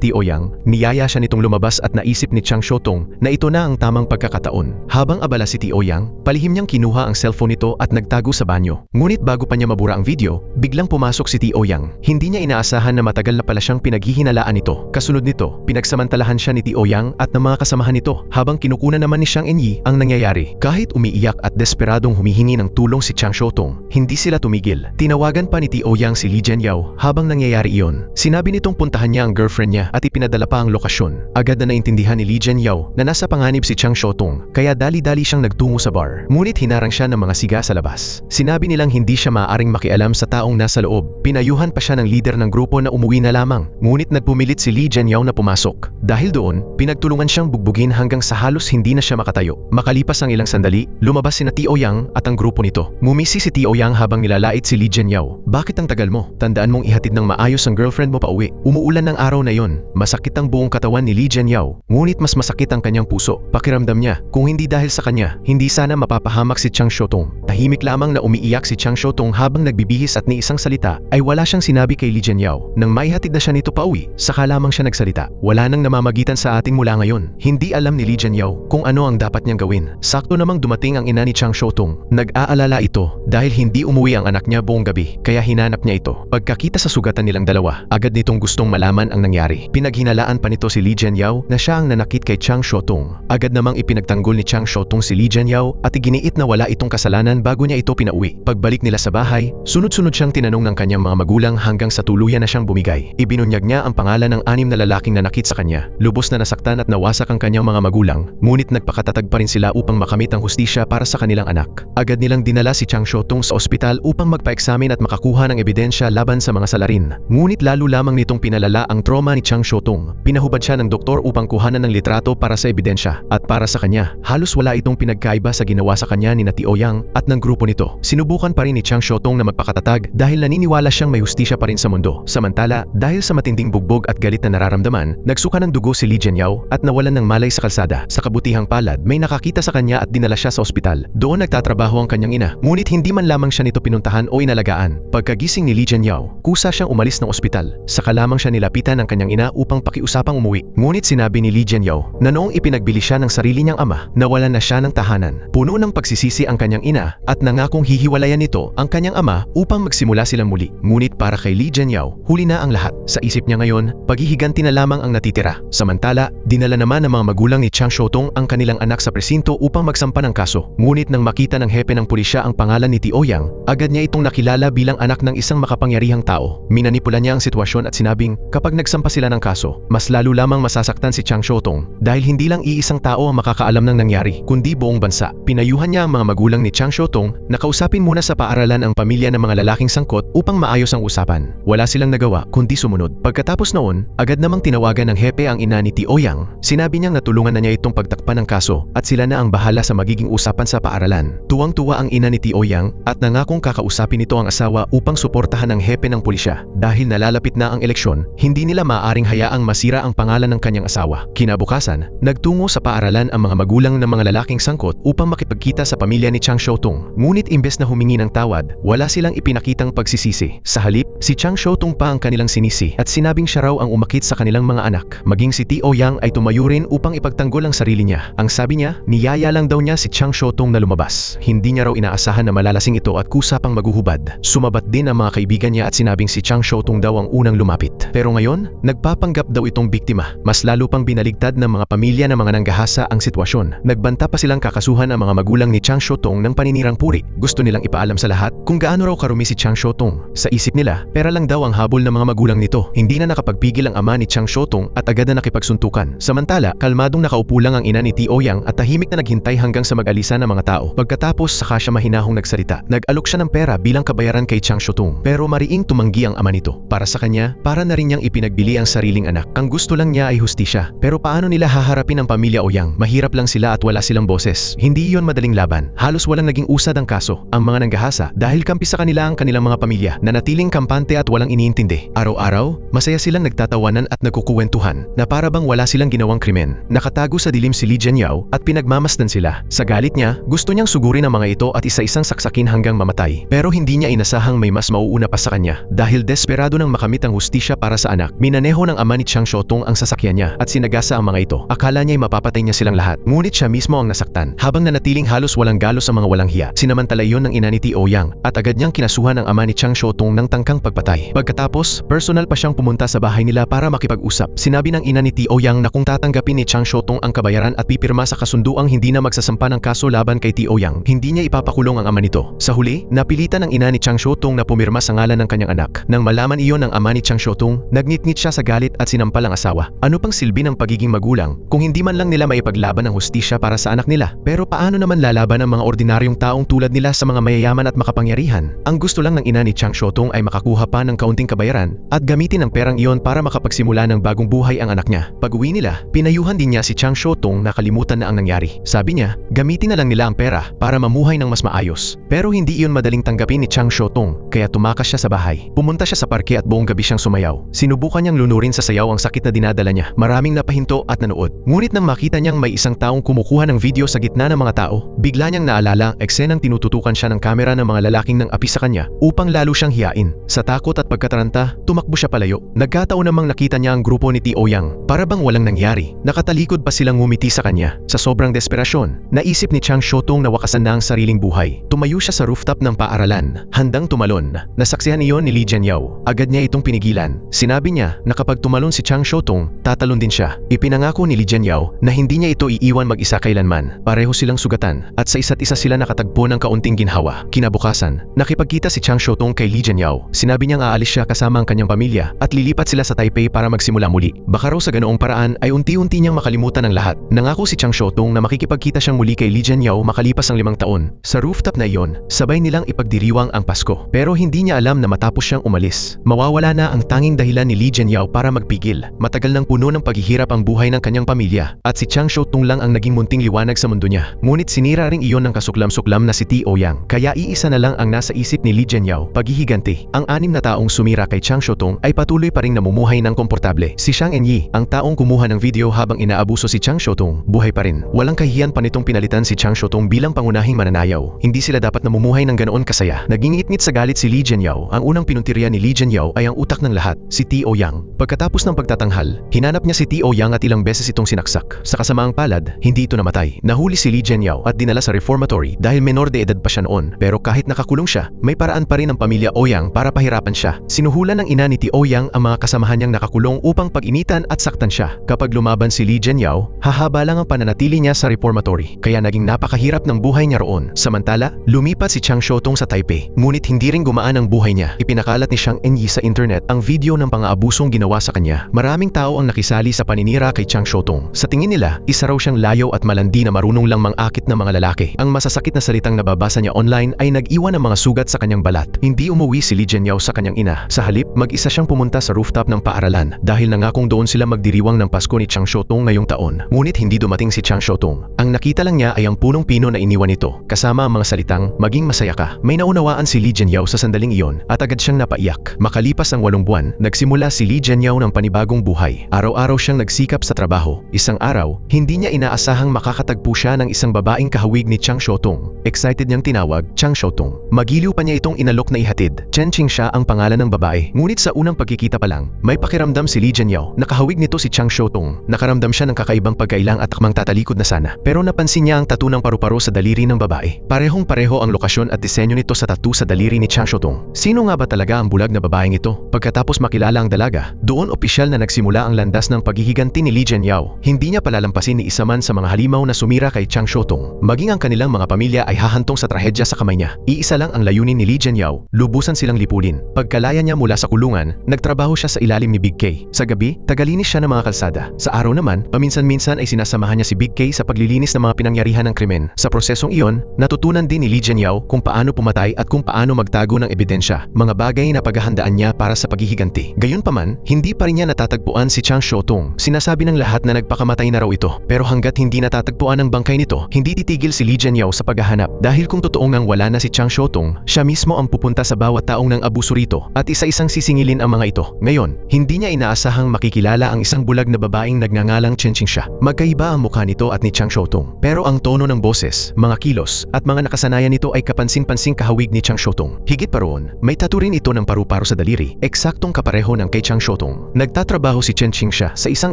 T.O. Yang, niyaya siya nitong lumabas at naisip ni Chang Shotong na ito na ang tamang pagkakataon. Habang abala si T.O. Yang, palihim niyang kinuha ang cellphone nito at nagtago sa banyo. Ngunit bago pa niya mabura ang video, biglang pumasok si T.O. Yang. Hindi niya inaasahan na matagal na pala siyang pinaghihinalaan nito. Kasunod nito, pinagsamantalahan siya ni T.O. Yang at ng mga kasamahan nito habang kinukunan naman ni Xiang Enyi ang nangyayari. Kahit umiiyak at desperadong humihingi ng tulong si Chang Shotong, hindi sila tumigil. Tinawagan pa ni T.O. Yang si Li Jianyao habang nangyayari iyon. Sinabi nitong puntahan niya ang girlfriend niya at ipinadala pa ang lokasyon. Agad na naintindihan ni Li Jianyao na nasa panganib si Chang Shotong, kaya dali-dali siyang nagtungo sa bar. Ngunit hinarang siya ng mga siga sa labas. Sinabi nilang hindi siya maaaring makialam sa taong nasa loob. Pinayuhan pa siya ng leader ng grupo na umuwi na lamang. Ngunit nagpumilit si Li Jianyao na pumasok. Dahil doon, pinagtulungan siyang bugbugin hanggang sa halos hindi na siya makatayo. Makalipas ang ilang sandali, lumabas sina T.O. Yang at ang grupo nito. Ngumisi si T.O. Yang habang nilalait si Li Jianyao. Bakit ang tagal mo? Tandaan mong ihatid ng maayos ang girlfriend mo pa uwi. Umuulan ng araw na yon. Masakit ang buong katawan ni Li Jianyao. Ngunit mas masakit ang kanyang puso. Pakiramdam niya, kung hindi dahil sa kanya, hindi sana mapapahamak si Chang Shotong. Tahimik lamang na umiiyak si Chang Shotong habang nagbibihis at ni isang salita ay wala siyang sinabi kay Li Jianyao. Nang maihatid na siya nito pa uwi, saka lamang siya nagsalita. Wala nang namamagitan sa ating mula ngayon. Hindi alam ni Li Jianyao kung ano ang dapat niyang gawin. Sakto namang dumating ang ina ni Chang Shotong. Nag-aalala ito dahil hindi umuwi ang anak niya buong gabi, kaya hinanap niya ito. Pagkakita sa sugatan nilang dalawa, agad nitong gustong malaman ang nangyari. Pinaghinalaan pa nito si Li Jianyao na siya ang nanakit kay Chang Shotong. Agad namang ipinagtanggol ni Chang Shotong si Li Jianyao at iginiit na wala itong kasalanan bago niya ito pinauwi. Pagbalik nila sa bahay, sunod-sunod siyang tinanong ng kanyang mga magulang hanggang sa tuluyan na siyang bumigay. Ibinunyag niya ang pangalan ng 6 na lalaking nanakit sa kanya. Lubos na nasaktan at nawasak ang kanyang mga magulang, ngunit nagpakatatag pa rin sila upang makamit ang hustisya para sa kanilang anak. Agad nilang dinala si Chang Shotong sa ospital upang magpa-eksamin at makakuha ng ebidensya laban sa mga salarin. Ngunit lalo lamang nitong pinalala ang trauma ni Chang Shotong. Pinahubad siya ng doktor upang kuhanan ng litrato para sa ebidensya. At para sa kanya, halos wala itong pinagkaiba sa ginawa sa kanya ni T.O. Yang at ng grupo nito. Sinubukan pa rin ni Chang Shotong na magpakatatag dahil naniniwala siyang may hustisya pa rin sa mundo. Samantala, dahil sa matinding bugbog at galit na nararamdaman, nagsuka ng dugo si Li Jianyao at nawalan ng malay sa kalsada. Sa kabutihang palad, may nakakita sa kanya at dinala siya sa ospital. Doon nagtatrabaho ang kanyang ina, ngunit hindi man lamang siya nito pinuntahan o inalagaan. Pagkagising ni Li Jianyao, kusa siyang umalis ng ospital. Saka lamang siya nilapitan ng kanyang ina upang pakiusapang umuwi. Ngunit sinabi ni Li Jianyao na noong ipinagbili siya ng sarili niyang ama, nawalan na siya ng tahanan. Puno ng pagsisisi ang kanyang ina at nangakong hihiwalayan nito ang kanyang ama upang magsimula silang muli. Ngunit para kay Li Jianyao, huli na ang lahat. Sa isip niya ngayon, paghihiganti na lamang ang natitira. Samantala, dinala naman ng mga magulang ni Chang Shotong ang kanilang anak sa presinto upang magsampa ng kaso. Ngunit nang makita ng hepe ng pulisya ang pangalan ni T.O. Yang, agad niya itong nakilala bilang anak ng isang makapangyarihang tao. Minanipula niya ang sitwasyon at sinabing kapag nagsampa sila ng kaso, mas lalo lamang masasaktan si Chang Shotong dahil hindi lang iisang tao ang makakaalam ng nangyari, kundi buong bansa. Pinayuhan niya ang mga magulang ni Chang Shotong na kausapin muna sa paaralan ang pamilya ng mga lalaking sangkot upang maayos ang usapan. Wala silang nagawa kundi sumunod. Pagkatapos noon, agad namang tinawagan ng hepe ang ina ni T.O. Yang. Sinabi niyang natulungan na niya itong pagtakpan ng kaso at sila na ang bahala sa magiging usapan sa paaralan. Tuwang-tuwa ang ina ni T.O. Yang at nangakong kakausapin nito ang asawa upang suportahan ang hepe ng pulisya. Dahil nalalapit na ang eleksyon, hindi nila maaaring hayaang masira ang pangalan ng kanyang asawa. Kinabukasan, nagtungo sa paaralan ang mga magulang ng mga lalaking sangkot upang makipagkita sa pamilya ni Chang Shotong. Ngunit imbes na humingi ng tawad, wala silang ipinakitang pagsisisi. Sa halip, si Chang Shotong pa ang kanilang sinisi at sinabing siya raw ang umakit sa kanilang mga anak. Maging si T.O. Yang ay tumayo rin upang ipagtanggol ang sarili niya. Ang sabi niya, niyaya lang daw niya si Chang Shotong na lumabas. Hindi niya raw inaasahan na malalasing ito at kusa pang maghuhubad. Sumabat din ang mga kaibigan niya at sinabing si Chang Shotong daw ang unang unang lumapit. Pero ngayon, nagpapanggap daw itong biktima. Mas lalo pang binaligtad ng mga pamilya ng mga nanggahasa ang sitwasyon. Nagbanta pa silang kakasuhan ang mga magulang ni Chang Xiaotong ng paninirang puri. Gusto nilang ipaalam sa lahat kung gaano raw karumi si Chang Xiaotong. Sa isip nila, pera lang daw ang habol ng mga magulang nito. Hindi na nakapagpigil ang ama ni Chang Xiaotong at agad na nakipagsuntukan. Samantala, kalmadong nakaupo lang ang ina ni Tio Yang at tahimik na naghintay hanggang sa mag-alisan ng mga tao. Pagkatapos, saka siya mahinahong nagsalita. Nag-alok siya ng pera bilang kabayaran kay Chang Xiaotong. Pero mariing tumanggi ang ama nito. Para sa kanya, para na rin niyang ipinagbili ang sariling anak. Ang gusto lang niya ay hustisya. Pero paano nila haharapin ang pamilya Ouyang? Mahirap lang sila at wala silang boses. Hindi iyon madaling laban. Halos walang naging usad ang kaso. Ang mga nanggahasa, dahil kampi sa kanila ang kanilang mga pamilya, na natiling kampante at walang iniintindi. Araw-araw, masaya silang nagtatawanan at nagkukuwentuhan na para bang wala silang ginawang krimen. Nakatago sa dilim si Li Jianyao at pinagmamasdan sila. Sa galit niya, gusto niyang sugurin ang mga ito at isa-isang saksakin hanggang mamatay. Pero hindi niya inasahang may mas mauuna pa sa kanya. Dahil desperado nang makamit ang hustisya para sa anak, minaneho ng ama ni Chang Xiaotong ang sasakyan niya at sinagasa ang mga ito. Akala niya'y mapapatay niya silang lahat. Ngunit siya mismo ang nasaktan. Habang nanatiling halos walang galos ang mga walang hiya, sinamantala iyon ng ina ni Tio Yang at agad niyang kinasuhan ang ama ni Chang Xiaotong ng tangkang pagpatay. Pagkatapos, personal pa siyang pumunta sa bahay nila para makipag-usap. Sinabi ng ina ni Tio Yang na kung tatanggapin ni Chang Xiaotong ang kabayaran at pipirma sa kasunduang hindi na magsasampa ng kaso laban kay Tio Yang, hindi niya ipapakulong ang ama nito. Sa huli, napilitan ng ina ni Chang Xiaotong na pumirma sa ngalan ng kanyang anak. Nang malaman iyon ng ama ni Chang Xiaotong, nagnitngit siya sa galit at sinampal ang asawa. Ano pang silbi ng pagiging magulang kung hindi man lang nila maipaglaban ang hustisya para sa anak nila? Pero paano naman lalaban ang mga ordinaryong taong tulad nila sa mga mayayaman at makapangyarihan? Ang gusto lang ng ina ni Chang Xiaotong ay makakuha pa ng kaunting kabayaran at gamitin ang perang iyon para makapagsimula ng bagong buhay ang anak niya. Pag-uwi nila, pinayuhan din niya si Chang Xiaotong na kalimutan na ang nangyari. Sabi niya, gamitin na lang nila ang pera para mamuhay ng mas maayos. Pero hindi iyon madaling tanggapin ni Chang Xiaotong, kaya tumakas siya sa bahay. Pumunta siya sa parke at buong gabi siyang sumayaw. Sinubukan niyang lunurin sa sayaw ang sakit na dinadala niya. Maraming napahinto at nanood. Ngunit nang makita niyang may isang taong kumukuha ng video sa gitna ng mga tao, bigla niyang naalala ang eksenang tinututukan siya ng kamera ng mga lalaking nang api sa kanya upang lalo siyang hiyain. Sa takot at pagkataranta, tumakbo siya palayo. Nagkataon namang nakita niya ang grupo ni Tio Yang. Para bang walang nangyari. Nakatalikod pa silang ngumiti sa kanya. Sa sobrang desperasyon, naisip ni Chang Xiaotong na wakasan na ang sariling buhay. Tumayo siya sa rooftop ng paaralan, handang tumalon. Nasaksihan iyon ni Li Jianyao. Agad niya itong pinigilan. Sinabi niya na kapag tumalon si Chang Xiaotong, tatalon din siya. Ipinangako ni Li Jianyao na hindi niya ito iiwan mag-isa kailanman. Pareho silang sugatan at sa isa't isa sila nakatagpo ng kaunting ginhawa. Kinabukasan, nakipagkita si Chang Xiaotong kay Li Jianyao. Sinabi niyang aalis siya kasama ang kanyang pamilya at lilipat sila sa Taipei para magsimula muli. Baka raw sa ganoong paraan ay unti-unti niyang makalimutan ang lahat. Nangako si Chang Xiaotong na makikipagkita siyang muli kay Li Jianyao makalipas ang 5 taon. Sa rooftop na iyon, sabay nilang ipagdiriwang ang Pasko. Pero hindi niya alam na matapos siyang umalis, mawawala na ang tanging dahilan ni Li Jianyao para magpigil. Matagal nang puno ng paghihirap ang buhay ng kanyang pamilya at si Chang Xiaotong lang ang naging munting liwanag sa mundo niya. Ngunit sinira ring iyon ng kasuklam-suklam na si Tio Yang. Kaya iisa na lang ang nasa isip ni Li Jianyao, paghihiganti. Ang 6 na taong sumira kay Chang Xiaotong ay patuloy pa ring namumuhay ng komportable. Si Xiang Enyi, ang taong kumuha ng video habang inaabuso si Chang Xiaotong, buhay pa rin. Walang kahihiyan pa nitong pinalitan si Chang Xiaotong bilang pangunahing mananayaw. Hindi sila dapat namumuhay ng ganoon kasaya. Nagingit-ngit sa galit si Li Jianyao. Ang unang pinuntirya ni Li Jianyao ay ang utak ng lahat, si Tio Yang. Pagkatapos ng pagtatanghal, hinanap niya si Tio Yang at ilang beses itong sinaksak. Sa kasamaang palad, hindi ito namatay. Nahuli si Li Jianyao at dinala sa reformatory dahil menor de edad pa siya noon. Pero kahit nakakulong siya, may paraan pa rin ang pamilya Ouyang para pahirapan siya. Sinuhulan ng ina ni Tio Yang ang mga kasamahan niyang nakakulong upang pag-initan at saktan siya. Kapag lumaban si Li Jianyao, hahaba lang ang pananatili niya sa reformatory. Kaya naging napakahirap ng buhay niya roon. Samantala, lumipat si Chang Xiaotong sa Taipei. Ngunit hindi rin gumaan ang buhay niya. Ipinakalat ni Xiang Enyi sa internet ang video ng pang-aabusong ginawa sa kanya. Maraming tao ang nakisali sa paninira kay Chang Xiaotong. Sa tingin nila, isa raw siyang layaw at malandi na marunong lang mang-akit ng mga lalaki. Ang masasakit na salitang nababasa niya online ay nag-iwan ng mga sugat sa kanyang balat. Hindi umuwi si Li Jianyao sa kanyang ina. Sa halip, mag-isa siyang pumunta sa rooftop ng paaralan dahil nangakong doon sila magdiriwang ng Pasko ni Chang Xiaotong ngayong taon. Ngunit hindi dumating si Chang Xiaotong. Ang nakita lang niya ay ang punong pino na iniwan nito, kasama ang mga salitang, maging masaya ka. May naunawaan si Li Jianyao sa sandaling iyon at agad siyang napaiyak. Makalipas ang 8 buwan, nagsimula si Li Jianyao ng panibagong buhay. Araw-araw siyang nagsikap sa trabaho. Isang araw, hindi niya inaasahang makakatagpo siya ng isang babaeng kahawig ni Chang Xiaotong. Excited niyang tinawag, Chang Xiaotong. Magiliw pa niya itong inalok na ihatid. Chen Qing siya ang pangalan ng babae. Ngunit sa unang pagkikita pa lang, may pakiramdam si Li Jianyao. Nakahawig nito si Chang Xiaotong. Nakaramdam siya ng kakaibang pagkailang at akmang tatalikod na sana. Pero napansin niya ang tattoo ng paru-paro sa daliri ng babae. Parehong-pareho ang lokasyon at disenyo nito sa tattoo sa daliri ni Chang Xiaotong. Sino nga ba talaga ang bulag na babaeng ito? Pagkatapos makilala ang dalaga, doon opisyal na nagsimula ang landas ng paghihiganti ni Li Jianyao. Hindi niya palalampasin ni isa man sa mga halimaw na sumira kay Chang Xiaotong. Maging ang kanilang mga pamilya ay hahantong sa trahedya sa kamay niya. Iisa lang ang layunin ni Li Jianyao, lubusan silang lipulin. Pagkalaya niya mula sa kulungan, nagtrabaho siya sa ilalim ni Big K. Sa gabi, tagalinis siya ng mga kalsada. Sa araw naman, paminsan-minsan ay sinasamahan niya si Big K sa paglilinis ng mga pinangyarihan ng krimen. Sa prosesong iyon, natutunan din ni Li Jianyao kung paano pumatay at kung paano magtago ng ebidensya, mga bagay na paghahandaan niya para sa paghihiganti. Gayunpaman, hindi pa rin niya natatagpuan si Chang Xiaotong. Sinasabi ng lahat na nagpakamatay na raw ito, pero hanggat hindi natatagpuan ang bangkay nito, hindi titigil si Li Jianyao sa paghahanap. Dahil kung totoong ngang wala na si Chang Xiaotong, siya mismo ang pupunta sa bawat taong nang abuso rito at isa-isang sisingilin ang mga ito. Ngayon, hindi niya inaasahang makikilala ang isang bulag na babaeng nagngangalang Chen Qingsha. Magkaiba ang mukha nito at ni Chang Xiaotong, pero ang tono ng boses, mga kilos, at mga nakasanayan nito ay kapansin-pansing kahawig ni Chang Xiaotong. Higit pa roon, may tattoo rin ito ng paru-paro sa daliri, eksaktong kapareho ng kay Chang Xiaotong. Nagtatrabaho si Chen Qingsha sa isang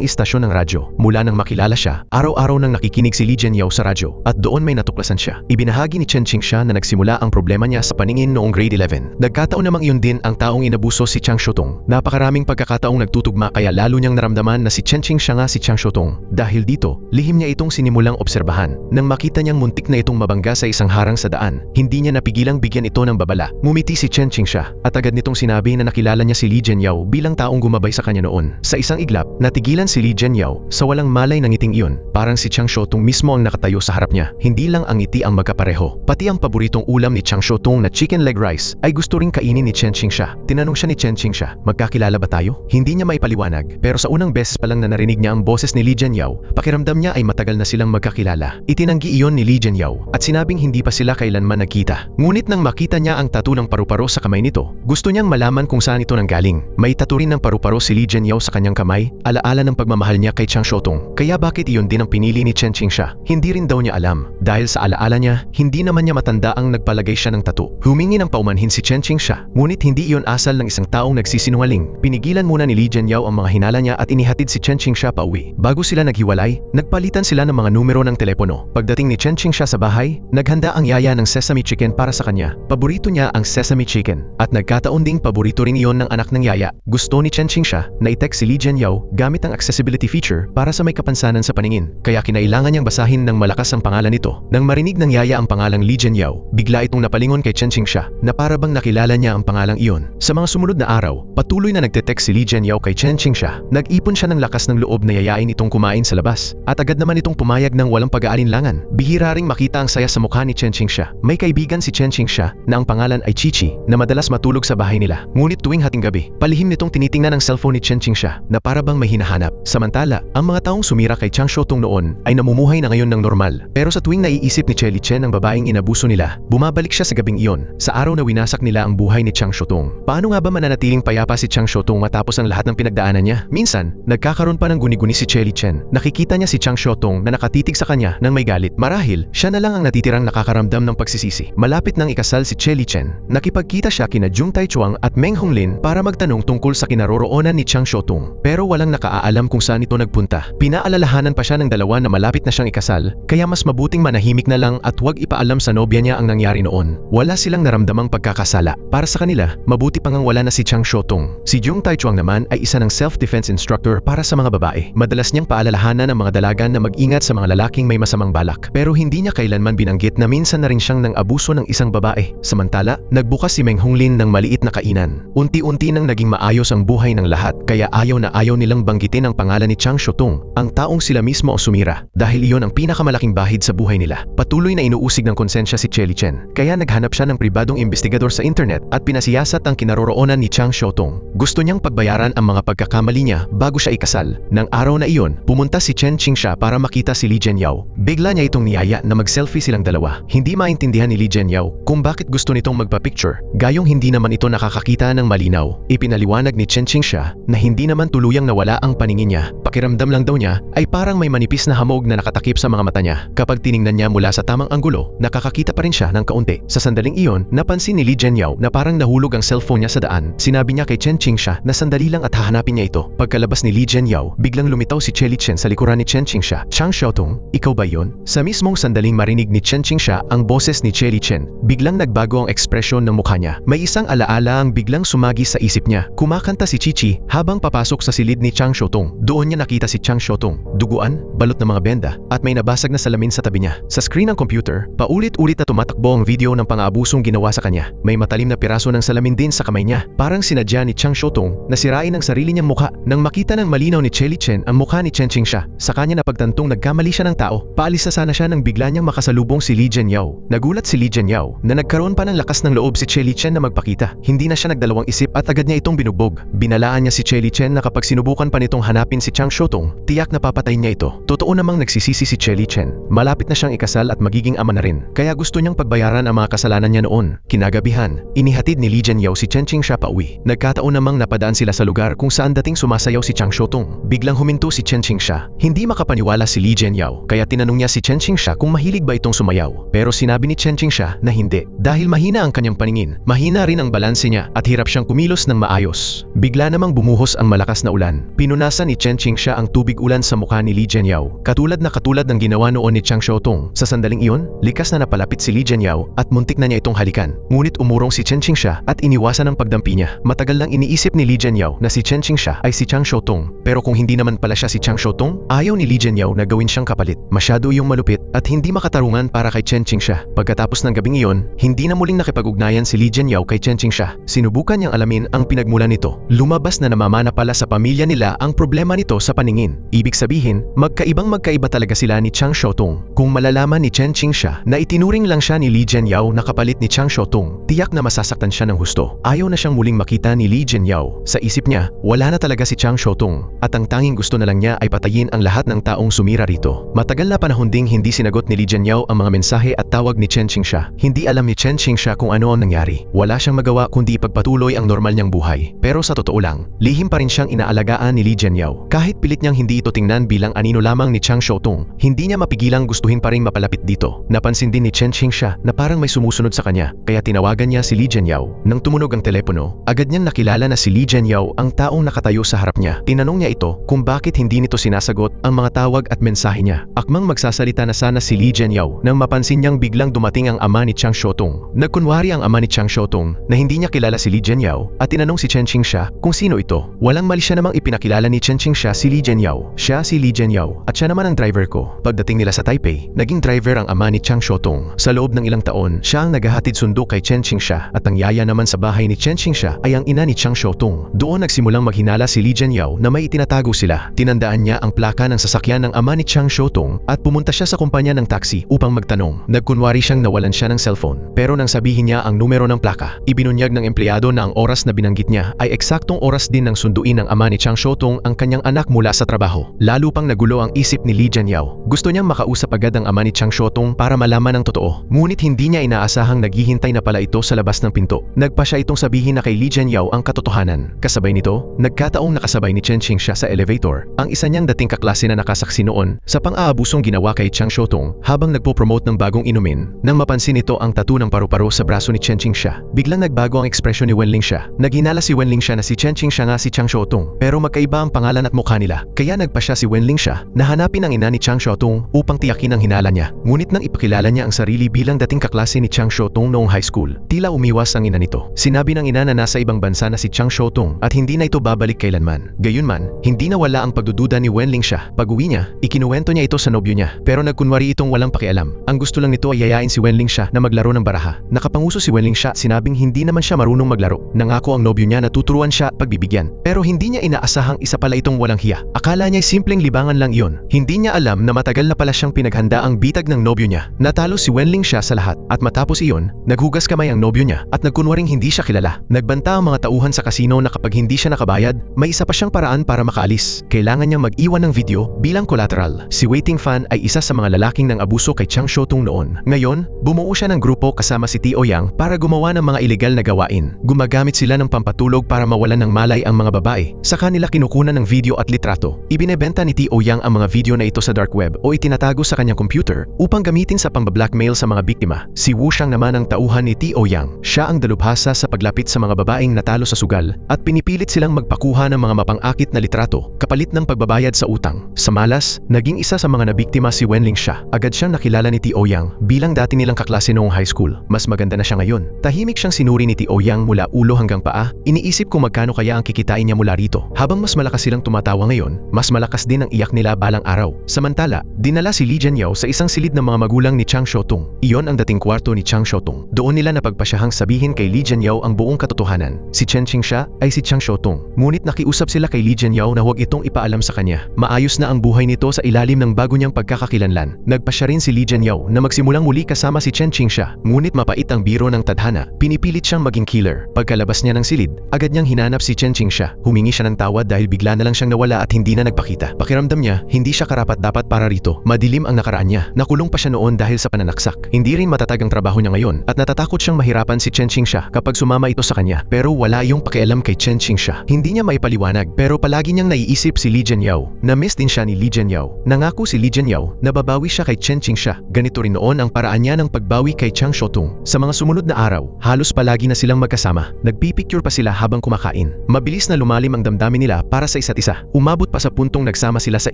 istasyon ng radyo. Mula nang makilala siya, araw-araw nang nakikinig si Li Jianyao sa radyo, at doon may natuklasan siya. Ibinahagi ni Chen Qingsha na nagsimula ang problema niya sa paningin noong grade 11. Nagkataon namang iyon din ang taong inabuso si Chang Xiaotong. Napakaraming pagkakataong nagtutugma kaya lalo niyang naramdaman na si Chen Qingsha nga si Chang Xiaotong. Dahil dito, lihim niya itong sinimulang obserbahan. Nang makita niyang muntik na itong mabangga sa isang harang sa daan, hindi niya napigilang bigyan ito ng babala. Ngumiti si Chen Qingsha at agad nitong sinabi na nakilala niya si Li Jianyao bilang taong gumabay sa kanya noon. Sa isang iglap, natigilan si Li Jianyao sa walang malay ng ngiting iyon. Parang si Chang Xiaotong mismo ang nakatayo sa harap niya. Hindi lang ang ngiti ang magkapareho, pati ang paboritong ulam ni Chang Xiaotong na chicken leg rice ay gusto ring kainin ni Chen Qingsha. Tinanong siya ni Chen Qingsha, magkakilala ba tayo? Hindi niya maipaliwanag, pero sa unang beses pa lang na narinig niya ang boses ni Li Jianyao, pakiramdam niya ay matagal na silang magkakilala. Itinanggi iyon ni Li Jianyao at sinabing hindi pa sila kailanman nagkita. Ngunit nang makita niya ang tattoo ng paru-paro sa kamay nito, gusto niyang malaman kung saan ito nanggaling. May tattoo rin ng paru-paro si Li Jianyao sa kanyang kamay, alaala ng pagmamahal niya kay Chang Xiaotong. Kaya bakit iyon din ang pinili ni Chen Qingsha? Hindi rin daw niya alam. Dahil sa alaala niya, hindi naman niya matanda ang nagpalagay siya ng tattoo. Humingi ng paumanhin si Chen Qingsha, ngunit hindi iyon asal ng isang taong nagsisinungaling. Pinigilan muna ni Li Jianyao ang mga hinala niya at inihatid si Chen Qingsha pauwi. Bago sila naghiwalay, nagpalitan sila ng mga numero ng telepono. Pagdating ni Chen Qingsha sa bahay, naghanda ang yaya ng sesame chicken para sa kanya. Paborito niya ang sesame chicken at nagkataon ding paborito rin iyon ng anak ng yaya. Gusto ni Chen Qingsha na i-text si Li Jianyao gamit ang accessibility feature para sa may kapansanan sa paningin, kaya kinailangan niyang basahin ng malakas ang pangalan nito. Nang marinig ng yaya ang pangalang Li Jianyao, bigla itong napalingon kay Chen Qingsha na para bang nakilala niya ang pangalang iyon. Sa mga sumunod na araw, patuloy na nagte-text si Li Jianyao kay Chen Qingsha. Nag-ipon siya ng lakas ng loob na yayain itong kumain sa labas at agad naman itong pumayag ng walang pag-aalinlangan. Bihira ring makita ang saya sa mukha ni Chen Qingsha. May kaibigan si Chen Qingsha na ang pangalan ay Chichi na madalas matulog sa bahay nila. Ngunit tuwing hating gabi, palihim nitong tinitingnan ang cellphone ni Chen Qingsha na para bang may hinahanap. Samantala, ang mga taong sumira kay Chang Xiaotong noon ay namumuhay na ngayon ng normal. Pero sa tuwing naiisip ni Che Lichen ang babaeng inabuso nila, bumabalik siya sa gabing iyon, sa araw na winasak nila ang buhay ni Chang Xiaotong. Paano nga ba mananatiling payapa si Chang Xiaotong matapos ang lahat ng pinagdaanan niya? Minsan, nagkakaroon pa ng guni-guni si Che Lichen. Nakikita niya si Chang Xiaotong na nakatitig sa kanya nang may galit. Marahil, siya na lang ang natitirang nakakaramdam ng pagsisisi. Malapit nang ikasal si Che Lichen, nakipagkita siya kina Jung Taichuang at Meng Honglin para magtanong tungkol sa kinaroroonan ni Chang Xiaotong. Pero walang nakaalam kung saan ito nagpunta. Pinaalalahanan pa siya ng dalawa na malapit na siyang ikasal, kaya mas mabuting manahimik na lang at huwag ipaalam sa nobya niya ang nangyari noon. Wala silang naramdamang pagkakasala. Para sa kanila, mabuti pang wala na si Chang Xiaotong. Si Jung Taichuang naman ay isa ng self-defense instructor para sa mga babae. Madalas niyang paalalahanan ang mga dalaga na mag-ingat sa mga lalaking may masamang balak. Pero hindi niya kailanman binanggit na minsan na rin siyang nang abuso ng isang babae. Samantala, nagbukas si Meng Honglin ng maliit na kainan. Unti-unti nang naging maayos ang buhay ng lahat, kaya ayaw na ayaw nilang banggitin ang pangalan ni Chang Xiaotong, ang taong sila mismo ang sumira, dahil iyon ang pinakamalaking bahid sa buhay nila. Patuloy na inuusig ng konsensya si Che Lichen, kaya naghanap siya ng pribadong investigador sa internet at pinasiyasat ang kinaroroonan ni Chang Xiaotong. Gusto niyang pagbayaran ang mga pagkakamali niya bago siya ikasal. Nang araw na iyon, pumunta si Chen Qingsha para makita si Li Jianyao. Bigla niya itong niyaya na mag-selfie silang dalawa. Hindi maintindihan ni Li Jianyao kung bakit gusto nitong magpa-picture, gayong hindi naman ito nakakakita ng malinaw. Ipinaliwanag ni Chen Qingsha na hindi naman tuluyang nawala ang paningin niya. Pakiramdam lang daw niya ay parang may manipis na hamog na nakatakip sa mga mata niya. Kapag tiningnan niya mula sa tamang anggulo, nakakakita pa rin siya ng kaunti. Sa sandaling iyon, napansin ni Li Jianyao na parang nahulog ang cellphone niya sa daan. Sinabi niya kay Chen Qingsha na sandali lang at hahanapin niya ito. Pagkalabas ni Li Jianyao, biglang lumitaw si Che Lichen sa likuran ni Chen Qingsha. Chang Xiaotong, ikaw ba yon? Sa mismong sandaling marinig ni Chen Qingsha ang boses ni Che Lichen, biglang nagbago ang ekspresyon ng mukha niya. May isang alaala ang biglang sumagi sa sa isip niya. Kumakanta si Chichi habang papasok sa silid ni Chang Shotong. Doon niya nakita si Chang Shotong, duguan, balot ng mga benda, at may nabasag na salamin sa tabi niya. Sa screen ng computer, paulit-ulit na tumatakbo ang video ng pang-aabusong ginawa sa kanya. May matalim na piraso ng salamin din sa kamay niya. Parang sinadya ni Chang Shotong na sirain ang sarili niyang mukha. Nang makita ng malinaw ni Chelly Chen ang mukha ni Chen Qingsha, sa kanya napagtantong nagkamali siya ng tao. Paalis na sana siya nang bigla niyang makasalubong si Li Jianyao. Nagulat si Li Jianyao na nagkaroon pa ng lakas ng loob si Chelly Chen na magpakita. Hindi na siya nagdalawang isip at agad niya itong binugbog. Binalaan niya si Chelly Chen na kapag sinubukan pa nitong hanapin si Chang Shotong, tiyak na papatayin niya ito. Totoo namang nagsisisi si Chelly Chen. Malapit na siyang ikasal at magiging ama na rin. Kaya gusto niyang pagbayaran ang mga kasalanan niya noon. Kinagabihan, inihatid ni Li Jianyao si Chen Qingsha pauwi. Nagkataon namang napadaan sila sa lugar kung saan dating sumasayaw si Chang Shotong. Biglang huminto si Chen Qingsha. Hindi makapaniwala si Li Jianyao, kaya tinanong niya si Chen Qingsha kung mahilig ba itong sumayaw. Pero sinabi ni Chen Qingsha na hindi. Dahil mahina ang kanyang paningin, mahina rin ang balanse niya at hirap siyang kumilos ng maayos. Bigla namang bumuhos ang malakas na ulan. Pinunasan ni Chen Qingsha ang tubig ulan sa mukha ni Li Jianyao. Katulad ng ginawa noon ni Chang Shotong. Sa sandaling iyon, likas na napalapit si Li Jianyao at muntik na niya itong halikan. Ngunit umurong si Chen Qingsha at iniwasan ang pagdampi niya. Matagal nang iniisip ni Li Jianyao na si Chen Qingsha ay si Chang Shotong. Pero kung hindi naman pala siya si Chang Shotong, ayaw ni Li Jianyao na gawin siyang kapalit. Masyado iyong malupit at hindi makatarungan para kay Chen Qingsha. Pagkatapos ng gabing iyon, hindi na muling nakipag-ugnayan si Li Jianyao kay Chen Qingsha. Sinubukan niyang alamin ang pinagmulan nito. Lumabas na namamana pala sa pamilya nila ang problema nito sa paningin. Ibig sabihin, magkaiba talaga sila ni Chang Shotong. Kung malalaman ni Chen Qingsha na itinuring lang siya ni Li Jianyao na kapalit ni Chang Shotong, tiyak na masasaktan siya ng husto. Ayaw na siyang muling makita ni Li Jianyao. Sa isip niya, wala na talaga si Chang Shotong at ang tanging gusto na lang niya ay patayin ang lahat ng taong sumira rito. Matagal na panahon ding hindi sinagot ni Li Jianyao ang mga mensahe at tawag ni Chen Qingsha. Hindi alam ni Chen Qingsha kung ano ang nangyari. Wala siyang magawa kundi ipagpatuloy ang normal niyang buhay. Pero sa totoo lang, lihim pa rin siyang inaalagaan ni Li Jianyao. Kahit pilit niyang hindi ito tingnan bilang anino lamang ni Chang Shotong, hindi niya mapigilang gustuhin pa rin mapalapit dito. Napansin din ni Chen Qingsha na parang may sumusunod sa kanya, kaya tinawagan niya si Li Jianyao. Nang tumunog ang telepono, agad niyang nakilala na si Li Jianyao ang taong nakatayo sa harap niya. Tinanong niya ito kung bakit hindi nito sinasagot ang mga tawag at mensahe niya. Akmang magsasalita na sana si Li Jianyao nang mapansin niyang biglang dumating ang ama ni Chang Shotong. Nagkunwari ang ama ni Chang Shotong na hindi niya kilala si Li Jianyao at tinanong si Chen Qingsha kung sino ito. Walang mali siya namang ipinakilala ni Chen Qingsha si Li Jianyao. Siya si Li Jianyao at siya naman ang driver ko. Pagdating nila sa Taipei, naging driver ang ama ni Chang Shotong. Sa loob ng ilang taon, siya ang naghahatid sundo kay Chen Qingsha at ang yaya naman sa bahay ni Chen Qingsha ay ang ina ni Chang Shotong. Doon nagsimulang maghinala si Li Jianyao na may itinatago sila. Tinandaan niya ang plaka ng sasakyan ng ama ni Chang Shotong at pumunta siya sa kumpanya ng taxi upang magtanong. Nagkunwari siyang nawalan siya ng cellphone. Pero nang sabihin niya ang numero ng plaka, ibinunyag ng empleyado na ang oras na binanggit niya ay eksaktong oras din ng sunduin ng ama ni Chang Shotong ang kanyang anak mula sa trabaho. Lalo pang nagulo ang isip ni Li Jianyao. Gusto niyang makausap agad ang ama ni Chang Shotong para malaman ang totoo. Ngunit hindi niya inaasahang naghihintay na pala ito sa labas ng pinto. Nagpa siya itong sabihin na kay Li Jianyao ang katotohanan. Kasabay nito, nagkataong nakasabay ni Chen Qingsha sa elevator ang isa niyang dating kaklase na nakasaksi noon sa pang-aabusong ginawa kay Chang Shotong habang nagpo-promote ng bagong inumin. Nang mapansin nito ang tattoo ng paru-paro sa braso ni Chen Qingsha, biglang nagbago ang ekspresyon ni Wenling Xia. Naghinala si Wenling Xia na si Chen Qingsha nga si Chang Shotong, pero magkaiba ang pangalan at mukha nila. Kaya nagpa siya si Wenling Xia na hanapin ang ina ni Chang Shotong upang tiyakin ang hinala niya. Ngunit nang ipakilala niya ang sarili bilang dating kaklase ni Chang Shotong noong high school, tila umiwas ang ina nito. Sinabi ng ina na nasa ibang bansa na si Chang Shotong at hindi na ito babalik kailanman. Gayunman, hindi nawala ang pagdududa ni Wenling Xia. Pag-uwi niya, ikinuwento niya ito sa nobyo niya, pero nagkunwari itong walang pakialam. Ang gusto lang nito ay yayain si Wenling Xia na maglaro ng baraha. Nakapanguso si Wenling Xia, sinabing hindi naman siya marunong maglaro. Nangako ang nobyo niya na tuturuan siya at pagbibigyan. Pero hindi niya inaasahang isa pala itong walang hiya. Akala niya simpleng libangan lang iyon. Hindi niya alam na matagal na pala siyang pinaghanda ang bitag ng nobyo niya. Natalo si Wenling Xia sa lahat at matapos iyon, naghugas kamay ang nobyo niya at nagkunwaring hindi siya kilala. Nagbanta ang mga tauhan sa kasino na kapag hindi siya nakabayad, may isa pa siyang paraan para makaalis. Kailangan niyang mag-iwan ng video bilang collateral. Si Waiting Fan ay isa sa mga lalaking nang abuso kay Chang Shotong noon. Ngayon, bumuo siya ng grupo kasama si Tio Yang para gumawa ng mga ilegal na gawain. Gumagamit sila ng pampatulog para mawalan ng malay ang mga babae. Sa kanila kinukunan ng video at litrato. Ibinebenta ni Tio Yang ang mga video na ito sa dark web o itinatago sa kanyang computer upang gamitin sa pambablackmail sa mga biktima. Si Wu Shang naman ang tauhan ni Tio Yang. Siya ang dalubhasa sa paglapit sa mga babaeng natalo sa sugal at pinipilit silang magpakuha ng mga mapang-akit na litrato kapalit ng pagbabayad sa utang. Sa malas, naging isa sa mga nabiktima si Wenling Xia. Agad siyang nakilala ni Tio Yang bilang dati nilang kaklase noong high school. Mas maganda na siya ngayon. Tahimik siyang sinuri ni Tio Yang mula ulo hanggang paa, iniisip kung magkano kaya ang kikitain niya mula rito. Habang mas malakas silang tumatawa ngayon, mas malakas din ang iyak nila balang araw. Samantala, dinala si Li Jianyao sa isang silid ng mga magulang ni Chang Xiaotung. Iyon ang dating kwarto ni Chang Xiaotung. Doon nila napagpasyahang sabihin kay Li Jianyao ang buong katotohanan. Si Chen Qingxia ay si Chang Xiaotung. Ngunit nakiusap sila kay Li Jianyao na huwag itong ipaalam sa kanya. Maayos na ang buhay nito sa ilalim ng bago niyang pagkakakilanlan. Nagpasya rin si Li Jianyao na magsimulang muli kasama si Chen Qingxia. Ngunit mapait ang biro ng tadhana. Pinipilit siyang maging killer. Pagkalabas niya ng silid, agad niyang hinanap si Chen Qingxia. Humingi siya ng tawad dahil bigla na lang siyang nawala at hindi na nagpakita. Pakiramdam niya, hindi siya karapat-dapat para rito. Madilim ang nakaraan niya. Nakulong pa siya noon dahil sa pananaksak. Hindi rin matatag ang trabaho niya ngayon at natatakot siyang mahirapan si Chen Qingxia kapag sumama ito sa kanya. Pero wala iyong pakialam kay Chen Qingxia. Hindi niya maipaliwanag pero palagi niyang naiisip si Li Jianyao. Na-miss din siya ni Li Jianyao. Nangako si Li Jianyao na babawi siya kay Chen Qingxia. Ganito rin noon ang paraan niya ng pagbawi kay Chang Xiaotung. Sa mga sumunod na araw, halos palagi na silang magkasama. Nagpipicture pa sila habang kumakain. Mabilis na lumalim ang damdamin nila para sa isa't isa. Umabot pa sa puntong nagsama sila sa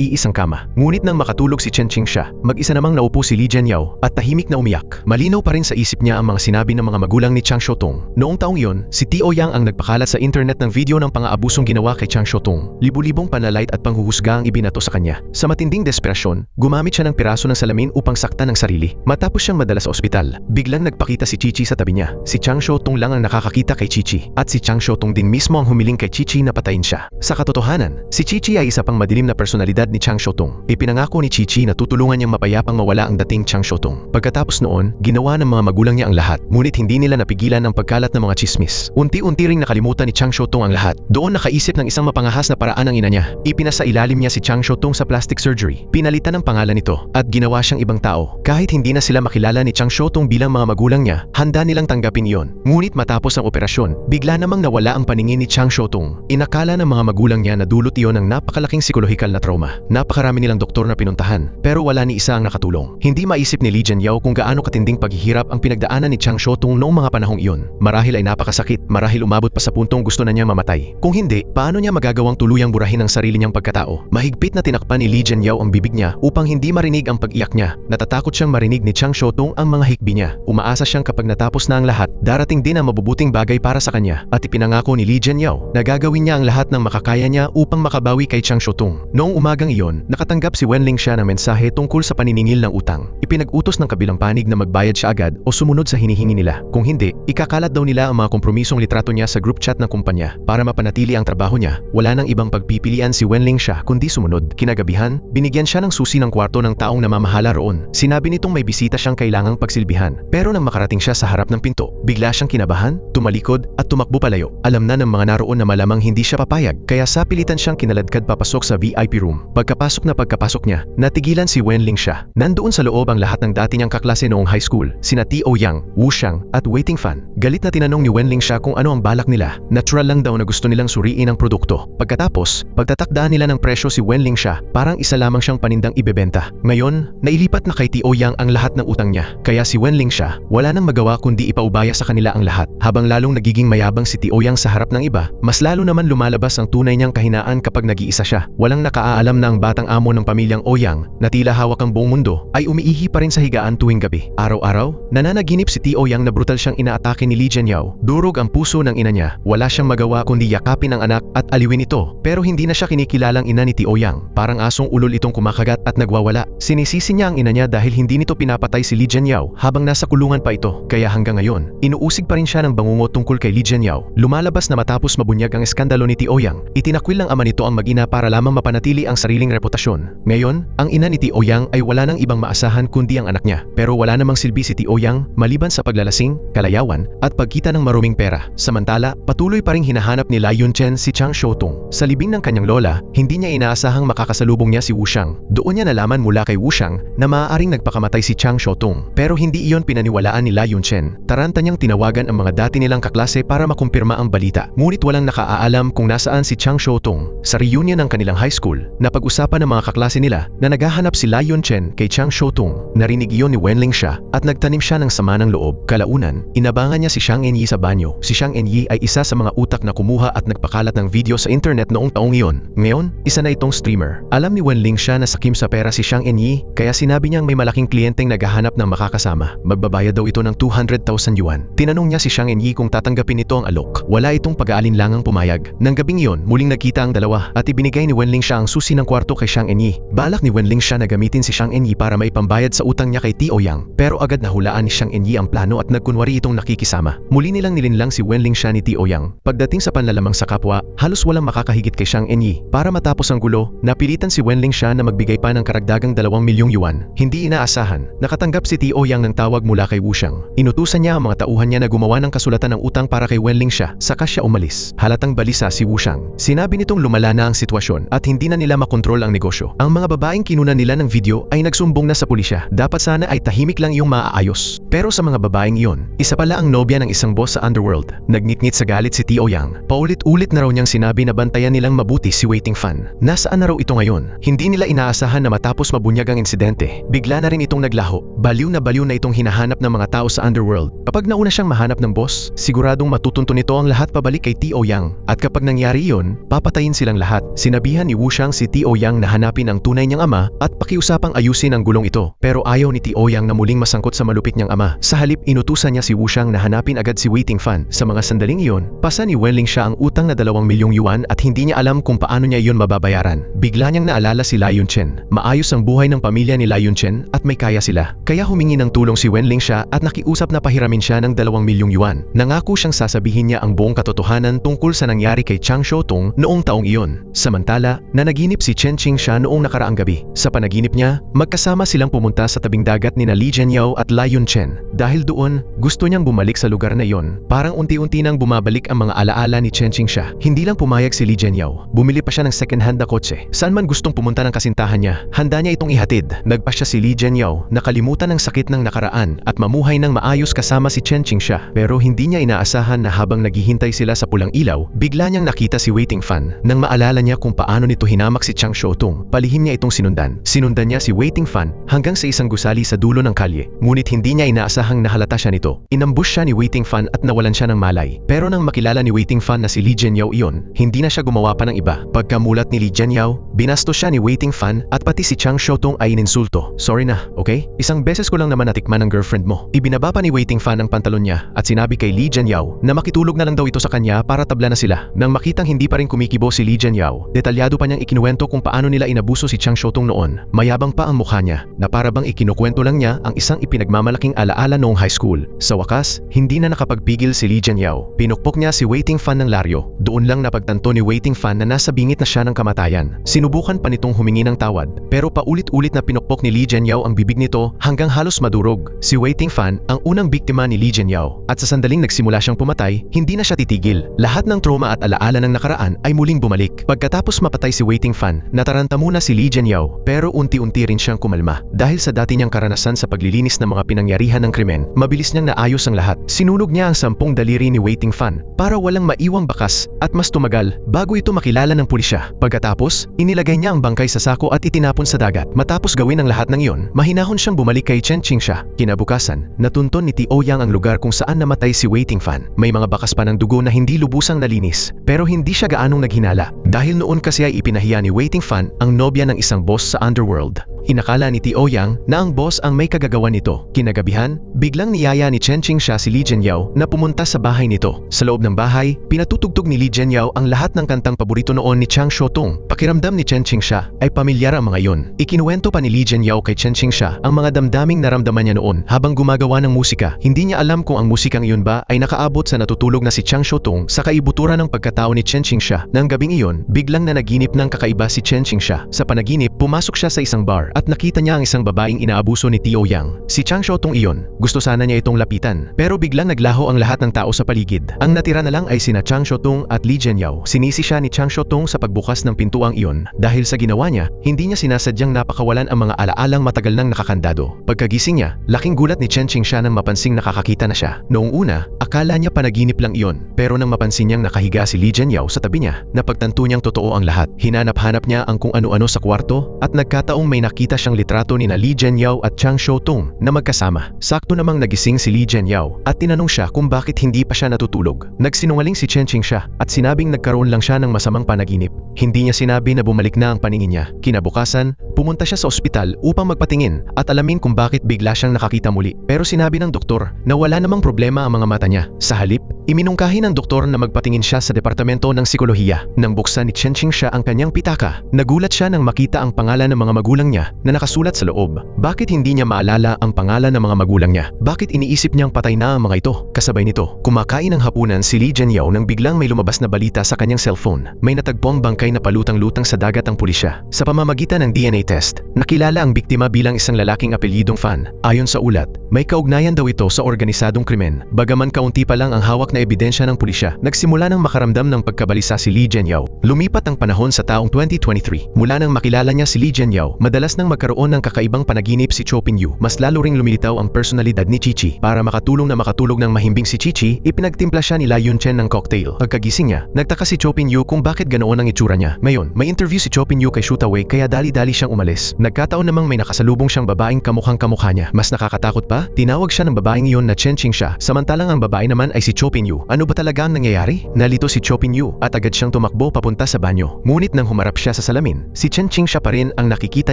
iisang kama. Ngunit nang makatulog si Chen Qingxia, mag-isa namang naupo si Li Jianyao at tahimik na umiyak. Malinaw pa rin sa isip niya ang mga sinabi ng mga magulang ni Chang Xiaotung. Noong taong iyon, si Tio Yang ang nagpakalat sa internet ng video ng pang-aabusong ginawa kay Chang Xiaotung. Libu-libong panlalait at panghuhusga ang ibinato sa kanya. Sa matinding desperasyon, gumamit siya ng piraso ng salamin upang saktan ang sarili. Matapos siyang madala sa ospital, biglang nagpakita si Chichi sa tabi niya. Si Chang Xiaotung lang ang nakakakita kay Chichi at si Chang Xiaotung din mismo ang humiling kay Chichi na patayin siya. Sa katotohanan, si Chichi ay isa pang madilim na personalidad ni Chang Xiaotung. Ipinangako ni Chichi na tutulungan niyang mapayapang mawala ang dating Chang Xiaotung. Pagkatapos noon, ginawa ng mga magulang niya ang lahat. Ngunit hindi nila napigilan ang pagkalat ng mga chismis. Unti-unti ring nakalimutan ni Chang Xiaotung ang lahat. Doon nakaisip ng isang mapangahas na paraan ang ina niya. Ipinasa ilalim niya si Chang Xiaotung sa plastic surgery. Pinalitan ang pangalan nito at ginawa siyang ibang tao. Kahit hindi na sila makilala ni Chang Xiaotung bilang mga magulang niya, handa nilang tanggapin iyon. Ngunit matapos ang operasyon, bigla namang nawala ang paningin ni Chang Xiaotung. Inakala ng mga magulang niya na dulot iyon ng napakalaking psikolohikal na trauma. Napakarami nilang doktor na pinuntahan, pero wala ni isa ang nakatulong. Hindi maisip ni Li Jianyao kung gaano katinding paghihirap ang pinagdaanan ni Chang Xiaotung noong mga panahong iyon. Marahil ay napakasakit, marahil umabot pa sa puntong gusto na niya mamatay. Kung hindi, paano niya magagawang tuluyang burahin ang sarili niyang pagkatao? Mahigpit na tinakpan ni Li Jianyao ang bibig niya upang hindi marinig ang pag-iyak niya. Natatakot siyang marinig ni Chang Xiaotung ang mga hikbi niya. Umaasa siyang kapag natapos na ang lahat, darating din ang mabubuting bagay para sa kanya. At ipinangako ni Li Jianyao na gagawin niya ang lahat ng makakaya niya upang makabawi kay Chang Xiaotung. Noong umagang iyon, nakatanggap si Wenling siya ng mensahe tungkol sa paniningil ng utang. Ipinag-utos ng kabilang panig na magbayad siya agad o sumunod sa hinihingi nila. Kung hindi, ikakalat daw nila ang mga kompromisong litrato niya sa group chat ng kumpanya. Para mapanatili ang trabaho niya, wala nang ibang pagpipilian si Wenling siya kundi sumunod. Kinagabihan, binigyan siya ng susi ng kwarto ng taong namamahala roon. Sinabi nitong may bisita siyang kailangang pagsilbihan. Pero nang makarating siya sa harap ng pinto, bigla siyang kinabahan, tumalikod at tumakbo palayo. Alam na ng mga naroon na malamang hindi siya papayag, kaya sapilitan siyang kinaladkad papasok sa VIP room. Pagkapasok niya, natigilan si Wenling siya. Nandoon sa loob ang lahat ng dati niyang kaklase noong high school, sina Tio Yang, Wu Xiang at Waiting Fan. Galit na tinanong ni Wenling siya kung ano ang balak nila. Natural lang daw na gusto nilang suriin ang produkto. Pagkatapos, pagtatakdaan nila ng presyo si Wenling siya, parang isa lamang siyang panindang ibebenta. Ngayon, nailipat na kay Tio Yang ang lahat ng utang niya. Kaya si Wenling siya, wala nang magawa kundi ipaubaya sa kanila ang lahat. Habang lalong nagiging mayabang si Tio Yang sa harap ng iba, mas lalo naman lumalabas ang tunay niyang kahinaan kapag nag-iisa siya. Walang nakaalam na ang batang amo ng pamilyang Ouyang, na tila hawak ang buong mundo, ay umiihi pa rin sa higaan tuwing gabi. Araw-araw, nananaginip si Tio Yang na brutal siyang inaatake ni Li Jianyao. Durog ang puso ng ina niya. Wala siyang magawa kundi yakapin ang anak at aliwin ito. Pero hindi na siya kinikilalang ina ni Tio Yang. Parang asong ulol itong kumakagat at nagwawala. Sinisisi niya ang ina niya dahil hindi nito pinapatay si Li Jianyao habang nasa kulungan pa ito. Kaya hanggang ngayon, inuusig pa rin siya ng bangungot tungkol kay Li Jianyao. Lumalabas na matapos mabunyag ang eskandalo ni Tio Yang, itinakwil ng ama nito ang mag-ina para lamang mapanatili ang sariling reputasyon. Ngayon, ang ina ni Tio Yang ay wala nang ibang maasahan kundi ang anak niya. Pero wala namang silbi si Tio Yang maliban sa paglalasing, kalayawan at pagkita ng maruming pera. Samantala, patuloy pa ring hinahanap ni Lai Yunchen si Chang Xiaotung. Sa libing ng kanyang lola, hindi niya inaasahang makakasalubong niya si Wu Xiang. Doon niya nalaman mula kay Wu Xiang na maaaring nagpakamatay si Chang Xiaotung. Pero hindi iyon pinaniwalaan ni Lai Yunchen. Taranta niyang tinawagan ang mga dati nilang kaklase para makumpirma ang balita. Ngunit walang nakaalam kung nasaan si Chang Xiaotung. Sa reunion ng kanilang high school, napag-usapan ng mga kaklase nila na naghahanap si Lai Yunchen kay Chang Xiaotung. Narinig iyon ni Wenling siya at nagtanim siya ng sama ng loob. Kalaunan, inabangan niya si Xiang Enyi sa banyo. Si Xiang Enyi ay isa sa mga utak na kumuha at nagpakalat ng video sa internet noong taong iyon. Ngayon, isa na itong streamer. Alam ni Wenling siya na sakim sa pera si Xiang Enyi, kaya sinabi niyang may malaking kliyenteng naghahanap ng makakasama. Magbabayad daw ito ng 200,000 yuan. Tinanong niya si Xiang Enyi kung tatanggapin nito ang ang alok. Wala itong pag-aalinlangang pumayag. Nang gabing iyon, muling nagkita ang dalawa at ibinigay ni Wenling Xia ang susi ng kwarto kay Xiang Enyi. Balak ni Wenling Xia na gamitin si Xiang Enyi para maipambayad sa utang niya kay Tio Yang, pero agad nahulaan ni Xiang Enyi ang plano at nagkunwari itong nakikisama. Muli nilang nilinlang si Wenling Xia ni Tio Yang. Pagdating sa panlalamang sa kapwa, halos walang makakahigit kay Xiang Enyi. Para matapos ang gulo, napilitan si Wenling Xia na magbigay pa ng karagdagang 2 milyong yuan. Hindi inaasahan, nakatanggap si Tio Yang ng tawag mula kay Wu Xiang. Inutusan niya ang mga tauhan niya na gumawa ng kasulatan ng utang para kay Wenling Xia, saka siya umalis. Halatang balisa si Wu Xiang. Sinabi nitong lumala na ang sitwasyon at hindi na nila makontrol ang negosyo. Ang mga babaeng kinunan nila ng video ay nagsumbong na sa pulisya. Dapat sana ay tahimik lang iyong maaayos. Pero sa mga babaeng iyon, isa pala ang nobya ng isang boss sa underworld. Nagnitngit sa galit si Tio Yang. Paulit-ulit na raw niyang sinabi na bantayan nilang mabuti si Waiting Fan. Nasaan na raw ito ngayon? Hindi nila inaasahan na matapos mabunyag ang insidente, bigla na rin itong naglaho. Baliw na itong hinahanap ng mga tao sa underworld. Kapag nauna siyang mahanap ng boss, siguradong matutunto nito ang lahat pabalik kay Tio Yang. At kapag nangyari iyon, papatayin silang lahat. Sinabihan ni Wu Xiang si Tio Yang na hanapin ang tunay niyang ama at pakiusapang ayusin ang gulong ito. Pero ayaw ni Tio Yang na muling masangkot sa malupit niyang ama. Sa halip, inutusan niya si Wu Xiang na hanapin agad si Waiting Fan. Sa mga sandaling iyon, pasa ni Wenling Xia ang utang na 2 milyong yuan at hindi niya alam kung paano niya iyon mababayaran. Bigla niyang naalala si Lai Yunchen. Maayos ang buhay ng pamilya ni Lai Yunchen at may kaya sila. Kaya humingi ng tulong si Wenling Xia at nakiusap na pahiramin siya ng 2 milyong yuan. Nangako siyang sasabihin niya ang buong katotohanan tungkol sa nangyari kay Chang Xiaotong noong taong iyon. Samantala, nanaginip si Chen Qingxia noong nakaraang gabi. Sa panaginip niya, magkasama silang pumunta sa tabing dagat ni Li Jianyao at Lai Yunchen. Dahil doon, gusto niyang bumalik sa lugar na iyon. Parang unti-unti nang bumabalik ang mga alaala ni Chen Qingxia. Hindi lang pumayag si Li Jianyao. Bumili pa siya ng second-hand na kotse. Saan man gustong pumunta ng kasintahan niya, handa niya itong ihatid. Nagpasya si Li Jianyao, nakalimutan ang sakit ng nakaraan at mamuhay ng maayos kasama si Chen Qingxia. Pero hindi niya inaasahan na habang naghihintay sila sa pulang ilaw, bigla niyang nakita si Waiting Fan. Nang maalala niya kung paano nito hinamak si Chang Xiaotong, palihim niya itong sinundan. Sinundan niya si Waiting Fan hanggang sa isang gusali sa dulo ng kalye. Ngunit hindi niya inaasahang nahalata siya nito. Inambush siya ni Waiting Fan at nawalan siya ng malay. Pero nang makilala ni Waiting Fan na si Li Jianyao iyon, hindi na siya gumawa pa ng iba. Pagkamulat ni Li Jianyao, binastos siya ni Waiting Fan at pati si Chang Xiaotong ay ininsulto. Sorry na, okay? Isang beses ko lang naman natikman ang girlfriend mo. Ibinaba pa ni Waiting Fan ang pantalon niya at sinabi kay Li Jianyao na makitulog na lang daw ito sa kanya para tabla na sila. Nang makitang hindi pa rin kumikibo si Li Jianyao, detalyado pa niyang ikinuwento kung paano nila inabuso si Chang Xiaotong noon. Mayabang pa ang mukha niya na para bang ikinukwento lang niya ang isang ipinagmamalaking alaala noong high school. Sa wakas, hindi na nakapagpigil si Li Jianyao. Pinukpok niya si Waiting Fan ng laryo. Doon lang napagtanto ni Waiting Fan na nasa bingit na siya ng kamatayan. Sinubukan pa nitong humingi ng tawad, pero paulit-ulit na pinukpok ni Li Jianyao ang bibig nito hanggang halos madurog. Si Waiting Fan ang unang biktima ni Li Jianyao at sa sandaling nagsimula siyang pumatay, hindi na siya titigil. Lahat ng trauma at alaala ng nakaraan ay muling bumalik. Pagkatapos mapatay si Waiting Fan, nataranta muna si Li Jianyao, pero unti-unti rin siyang kumalma. Dahil sa dati niyang karanasan sa paglilinis ng mga pinangyarihan ng krimen, mabilis niyang naayos ang lahat. Sinunog niya ang 10 daliri ni Waiting Fan para walang maiwang bakas at mas tumagal bago ito makilala ng pulisya. Pagkatapos, inilagay niya ang bangkay sa sako at itinapon sa dagat. Matapos gawin ang lahat ng iyon, mahinahon siyang bumalik kay Chen Qingxia. Kinabukasan, natunton ni Tio Yang ang lugar kung saan namatay si Waiting Fan. May mga bakas pa ng dugo na hindi lubusang nalinis, pero hindi siya gaanong naghinala. Dahil noon kasi ay ipinahiya ni Waiting Fan ang nobya ng isang boss sa underworld. Inakala ni Tio Yang na ang boss ang may kagagawan nito. Kinagabihan, biglang niyaya ni Chen Qingxia si Li Jianyao na pumunta sa bahay nito. Sa loob ng bahay, pinatutugtog ni Li Jianyao ang lahat ng kantang paborito noon ni Chang Xiaotong. Pakiramdam ni Chen Qingxia ay pamilyar ang mga iyon. Ikinuwento pa ni Li Jianyao kay Chen Qingxia ang mga damdaming naramdaman niya noon habang gumagawa ng musika. Hindi niya alam kung ang musikang iyon ba ay nakaabot sa natutulog na si Chang Xiaotong sa kaibuturan ng pagkatao ni Chen Qingxia. Nang gabing iyon, biglang nanaginip ng kakaiba si Chen Qingxia. Sa panaginip, pumasok siya sa isang bar at nakita niya ang isang babaeng inaabuso ni Tio Yang. Si Chang Xiaotong iyon. Gusto sana niya itong lapitan, pero biglang naglaho ang lahat ng tao sa paligid. Ang natira na lang ay sina Chang Xiaotong at Li Jianyao. Sinisi siya ni Chang Xiaotong sa pagbukas ng pintuang iyon. Dahil sa ginawa niya, hindi niya sinasadyang napakawalan ang mga alaalang matagal nang nakakandado. Pagkagising niya, laking gulat ni Chen Qingxia nang mapansing nakakakita na siya. Noong una, akala niya panaginip lang iyon, pero nang mapansin niyang nakahiga si Li Jianyao sa tabi niya, napagtanto niyang totoo ang lahat. Hinanap-hanap niya ang kung ano-ano sa kwarto at nagkataong may nakita siyang litrato ni Li Jianyao at Chang Xiaotong na magkasama. Sakto namang nagising si Li Jianyao at tinanong siya kung bakit hindi pa siya natutulog. Nagsinungaling si Chen Qingxia at sinabing nagkaroon lang siya ng masamang panaginip. Hindi niya sinabi na bumalik na ang paningin niya. Kinabukasan, pumunta siya sa ospital upang magpatingin at alamin kung bakit bigla siyang nakakita muli. Pero sinabi ng doktor na wala namang problema ang mga mata niya. Sa halip, Iminungkahi ng doktor na magpatingin siya sa departamento ng psikolohiya. Nang buksan ni Chen Qingxia ang kanyang pitaka, nagulat siya nang makita ang pangalan ng mga magulang niya na nakasulat sa loob. Bakit hindi niya maalala ang pangalan ng mga magulang niya? Bakit iniisip niyang patay na ang mga ito? Kasabay nito, kumakain ng hapunan si Li Jianyao nang biglang may lumabas na balita sa kanyang cellphone. May natagpong bangkay na palutang-lutang sa dagat ang pulisya. Sa pamamagitan ng DNA test, nakilala ang biktima bilang isang lalaking apelyidong Fan. Ayon sa ulat, may kaugnayan daw ito sa organisadong krimen. Bagaman kaunti pa lang ang hawak na ebidensya ng pulisya, nagsimula nang makaramdam ng pagkabalisa si Li Jianyao. Lumipat ang panahon sa taong 2023. Mula nang makilala niya si Li Jianyao, madalas nang magkaroon ng kakaibang panaginip si Cho Pinyu. Mas lalo ring lumilitaw ang personalidad ni Chichi. Para makatulong na makatulog ng mahimbing si Chichi, ipinagtimpla siya ni La Yunchen ng cocktail. Pagkagising niya, nagtaka si Cho Pinyu kung bakit ganoon ang itsura niya. Ngayon, may interview si Cho Pinyu kay Shootaway kaya dali-dali siyang umalis. Nagkataon namang may nakasalubong siyang babaeng kamukhang-kamukha niya. Mas nakakatakot pa, tinawag siya ng babaeng iyon na Chen Qingxia, samantalang ang babae naman ay si Cho Pinyu. Ano ba talaga ang nangyayari? Nalito si Cho Pinyu at agad siyang tumakbo papunta sa banyo. Ngunit nang humarap siya sa salamin, si Chen Qingxia pa rin ang nakikita